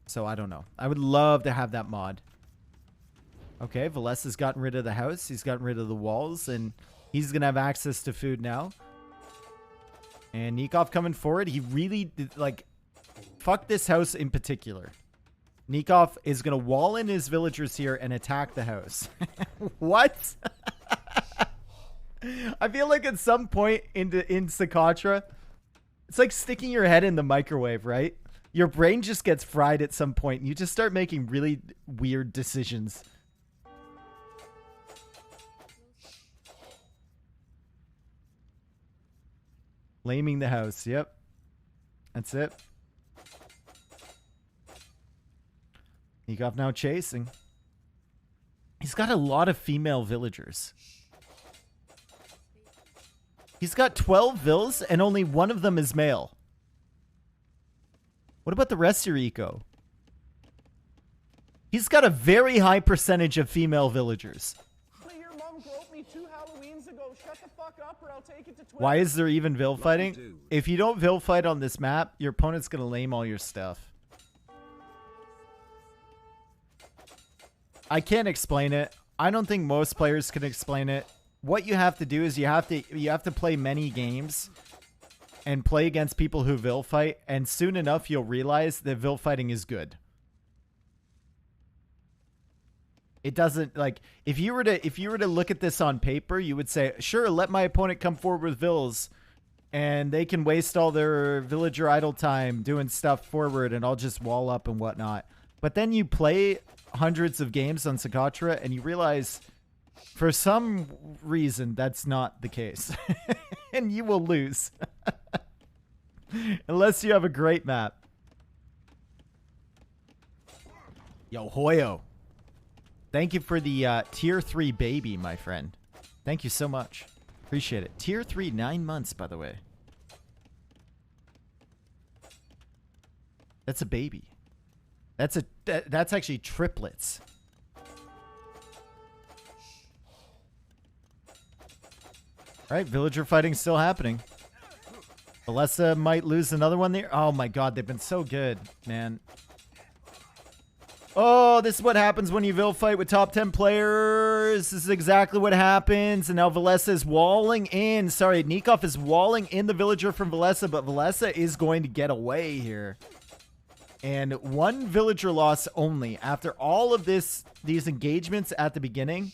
So I don't know. I would love to have that mod. Okay, Villese has gotten rid of the house. He's gotten rid of the walls, and he's going to have access to food now. And Nicov coming forward. He really, like, fuck this house in particular. Nicov is going to wall in his villagers here and attack the house. What? I feel like at some point in Socotra, it's like sticking your head in the microwave, right? Your brain just gets fried at some point, and you just start making really weird decisions. Laming the house. Yep. That's it. Nicov now chasing. He's got a lot of female villagers. He's got 12 vills and only one of them is male. What about the rest of your eco? He's got a very high percentage of female villagers. Your mom groped me 2 Halloweens ago. Shut the fuck up or I'll take it to 12. Why is there even vill fighting? If you don't vill fight on this map, your opponent's going to lame all your stuff. I can't explain it. I don't think most players can explain it. What you have to do is you have to play many games and play against people who vill fight, and soon enough you'll realize that vill fighting is good. It doesn't, like, if you were to look at this on paper, you would say, sure, let my opponent come forward with vills and they can waste all their villager idle time doing stuff forward and I'll just wall up and whatnot. But then you play hundreds of games on Socotra and you realize for some reason that's not the case. And you will lose. Unless you have a great map. Yo, Hoyo. Thank you for the tier 3 baby, my friend. Thank you so much. Appreciate it. Tier 3, 9 months, by the way. That's a baby. That's actually triplets. All right, villager fighting still happening. Villese might lose another one there. Oh my god, they've been so good, man. Oh, this is what happens when you Vil fight with top 10 players. This is exactly what happens. And now Villese is walling in. Sorry, Nicov is walling in the villager from Villese, but Villese is going to get away here. And one villager loss only. After all of these engagements at the beginning,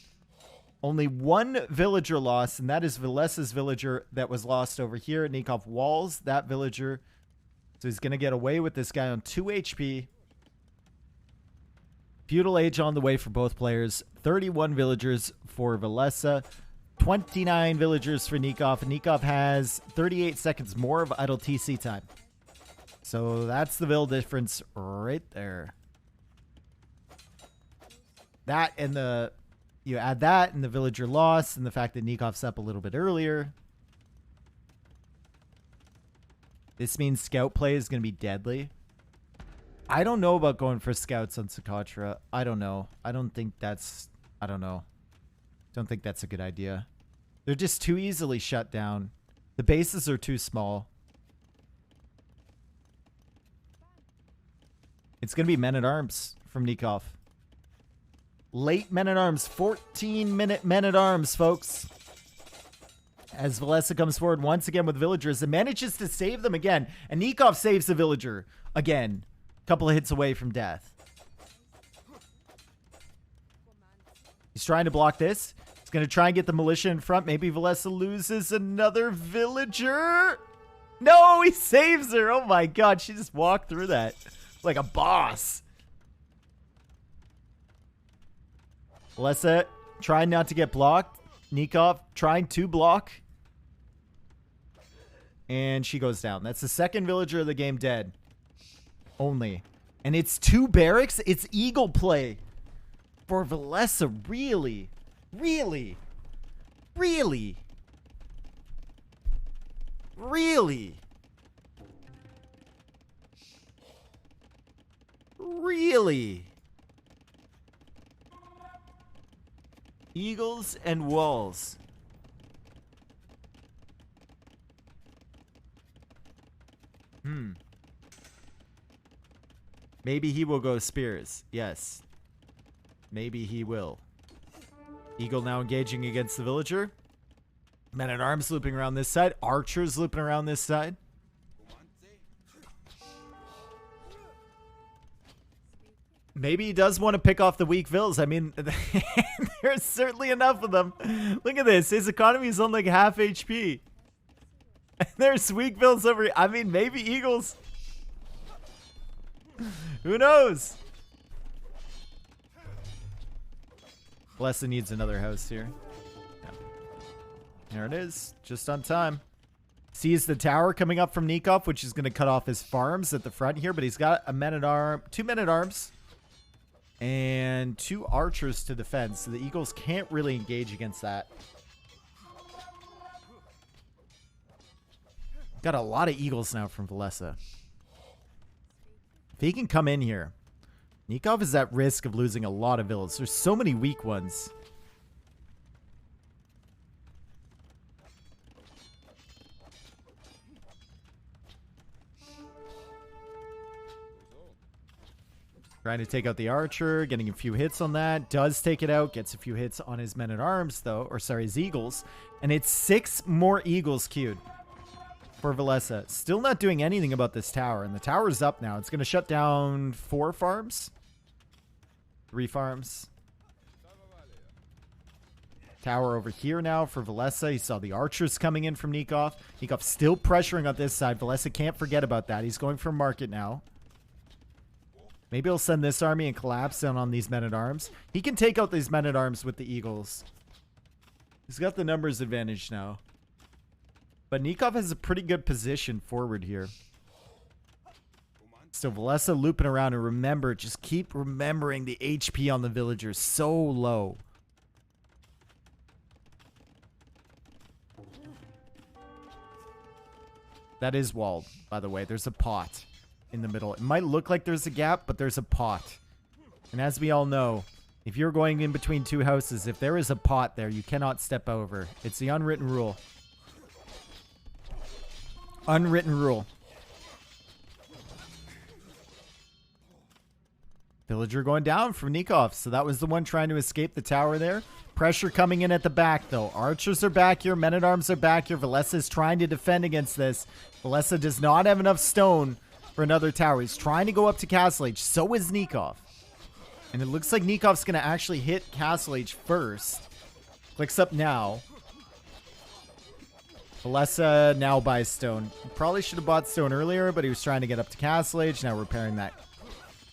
only one villager loss, and that is Villese's villager that was lost over here. Nicov walls that villager. So he's going to get away with this guy on 2 HP. Feudal Age on the way for both players. 31 villagers for Villese. 29 villagers for Nicov. And Nicov has 38 seconds more of idle TC time. So that's the Vil difference right there. That and the... You add that and the villager loss and the fact that Nikov's up a little bit earlier. This means scout play is going to be deadly. I don't know about going for scouts on Socotra. I don't know. I don't think that's... I don't know. Don't think that's a good idea. They're just too easily shut down. The bases are too small. It's going to be men-at-arms from Nicov. Late men-at-arms. 14-minute men-at-arms, folks. As Villese comes forward once again with villagers and manages to save them again. And Nicov saves the villager again. Couple of hits away from death. He's trying to block this. He's going to try and get the militia in front. Maybe Villese loses another villager. No, he saves her. Oh my god, she just walked through that like a boss. Villese trying not to get blocked. Nicov trying to block. And she goes down. That's the second villager of the game dead. Only. And it's 2 barracks. It's eagle play for Villese. Really? Really? Really? Really? Really? Eagles and walls. Maybe he will go spears. Yes. Maybe he will. Eagle now engaging against the villager. Men-at-arms looping around this side. Archers looping around this side. Maybe he does want to pick off the weak vills. I mean, there's certainly enough of them. Look at this. His economy is on like half HP. And there's weak vills over here. I mean, maybe eagles. Who knows? Villese needs another house here. Yeah. There it is. Just on time. Sees the tower coming up from Nicov, which is going to cut off his farms at the front here. But he's got a men-at-arms, 2 men-at-arms, and 2 archers to defend. So the eagles can't really engage against that. Got a lot of eagles now from Villese. If he can come in here, Nicov is at risk of losing a lot of villas. There's so many weak ones. Trying to take out the archer, getting a few hits on that. Does take it out, gets a few hits on his men-at-arms, though. Or, sorry, his eagles. And it's 6 more eagles queued for Villese. Still not doing anything about this tower. And the tower's up now. It's going to shut down 4 farms. 3 farms. Tower over here now for Villese. You saw the archers coming in from Nicov. Nicov still pressuring on this side. Villese can't forget about that. He's going for market now. Maybe he'll send this army and collapse down on these men-at-arms. He can take out these men-at-arms with the eagles. He's got the numbers advantage now. But Nicov has a pretty good position forward here. So Villese looping around, and remember, just keep remembering the HP on the villagers so low. That is walled, by the way. There's a pot in the middle. It might look like there's a gap, but there's a pot. And as we all know, if you're going in between two houses, if there is a pot there, you cannot step over. It's the unwritten rule. Unwritten rule. Villager going down from Nicov. So that was the one trying to escape the tower there. Pressure coming in at the back, though. Archers are back here. Men-at-arms are back here. Villese is trying to defend against this. Villese does not have enough stone for another tower. He's trying to go up to Castle Age. So is Nicov. And it looks like Nikov's going to actually hit Castle Age first. Clicks up now. Villese now buys stone. Probably should have bought stone earlier, but he was trying to get up to Castle Age. Now repairing that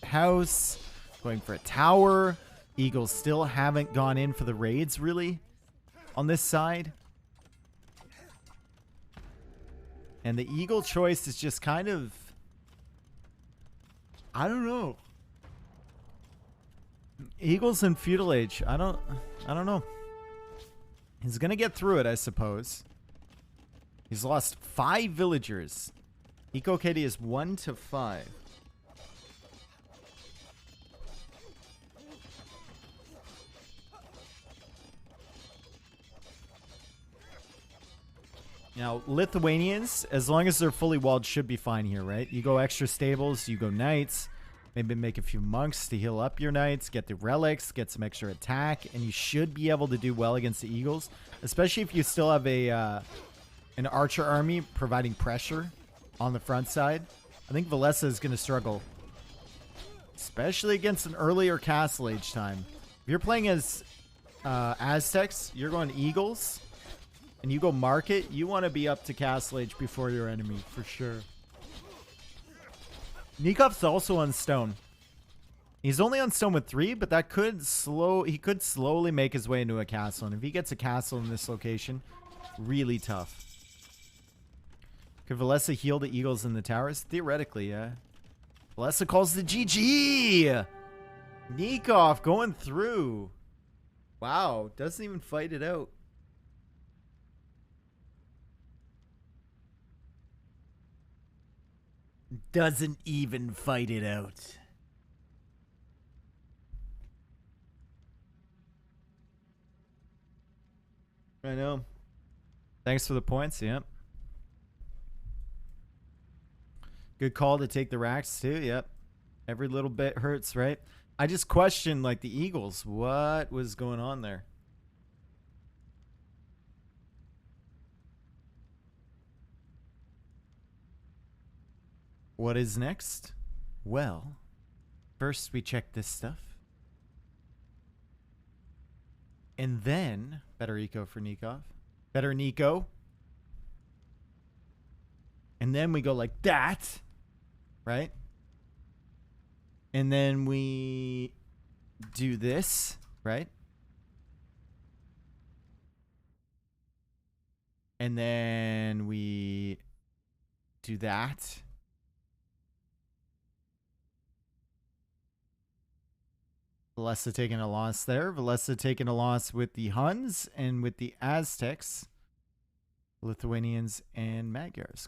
house. Going for a tower. Eagles still haven't gone in for the raids, really, on this side. And the Eagle choice is just kind of... I don't know. Eagles in Feudal Age. I don't know. He's going to get through it, I suppose. He's lost 5 villagers. Eco KD is 1 to 5. Now, Lithuanians, as long as they're fully walled, should be fine here, right? You go extra stables, you go knights, maybe make a few monks to heal up your knights, get the relics, get some extra attack, and you should be able to do well against the Eagles, especially if you still have a an archer army providing pressure on the front side. I think Villese is going to struggle, especially against an earlier Castle Age time. If you're playing as Aztecs, you're going Eagles, and you go market, you want to be up to Castle Age before your enemy, for sure. Nikov's also on stone. He's only on stone with 3, but that could he could slowly make his way into a castle. And if he gets a castle in this location, really tough. Could Villese heal the Eagles in the towers? Theoretically, yeah. Villese calls the GG! Nicov going through. Wow, doesn't even fight it out. Doesn't even fight it out. I know. Thanks for the points, yep. Good call to take the racks too, yep. Every little bit hurts, right? I just questioned, like, the Eagles. What was going on there? What is next? Well, first we check this stuff. And then, better eco for Nicov. Better Nico. And then we go like that. Right? And then we do this, right? And then we do that. Villese taking a loss there. Villese taking a loss with the Huns and with the Aztecs, Lithuanians, and Magyars.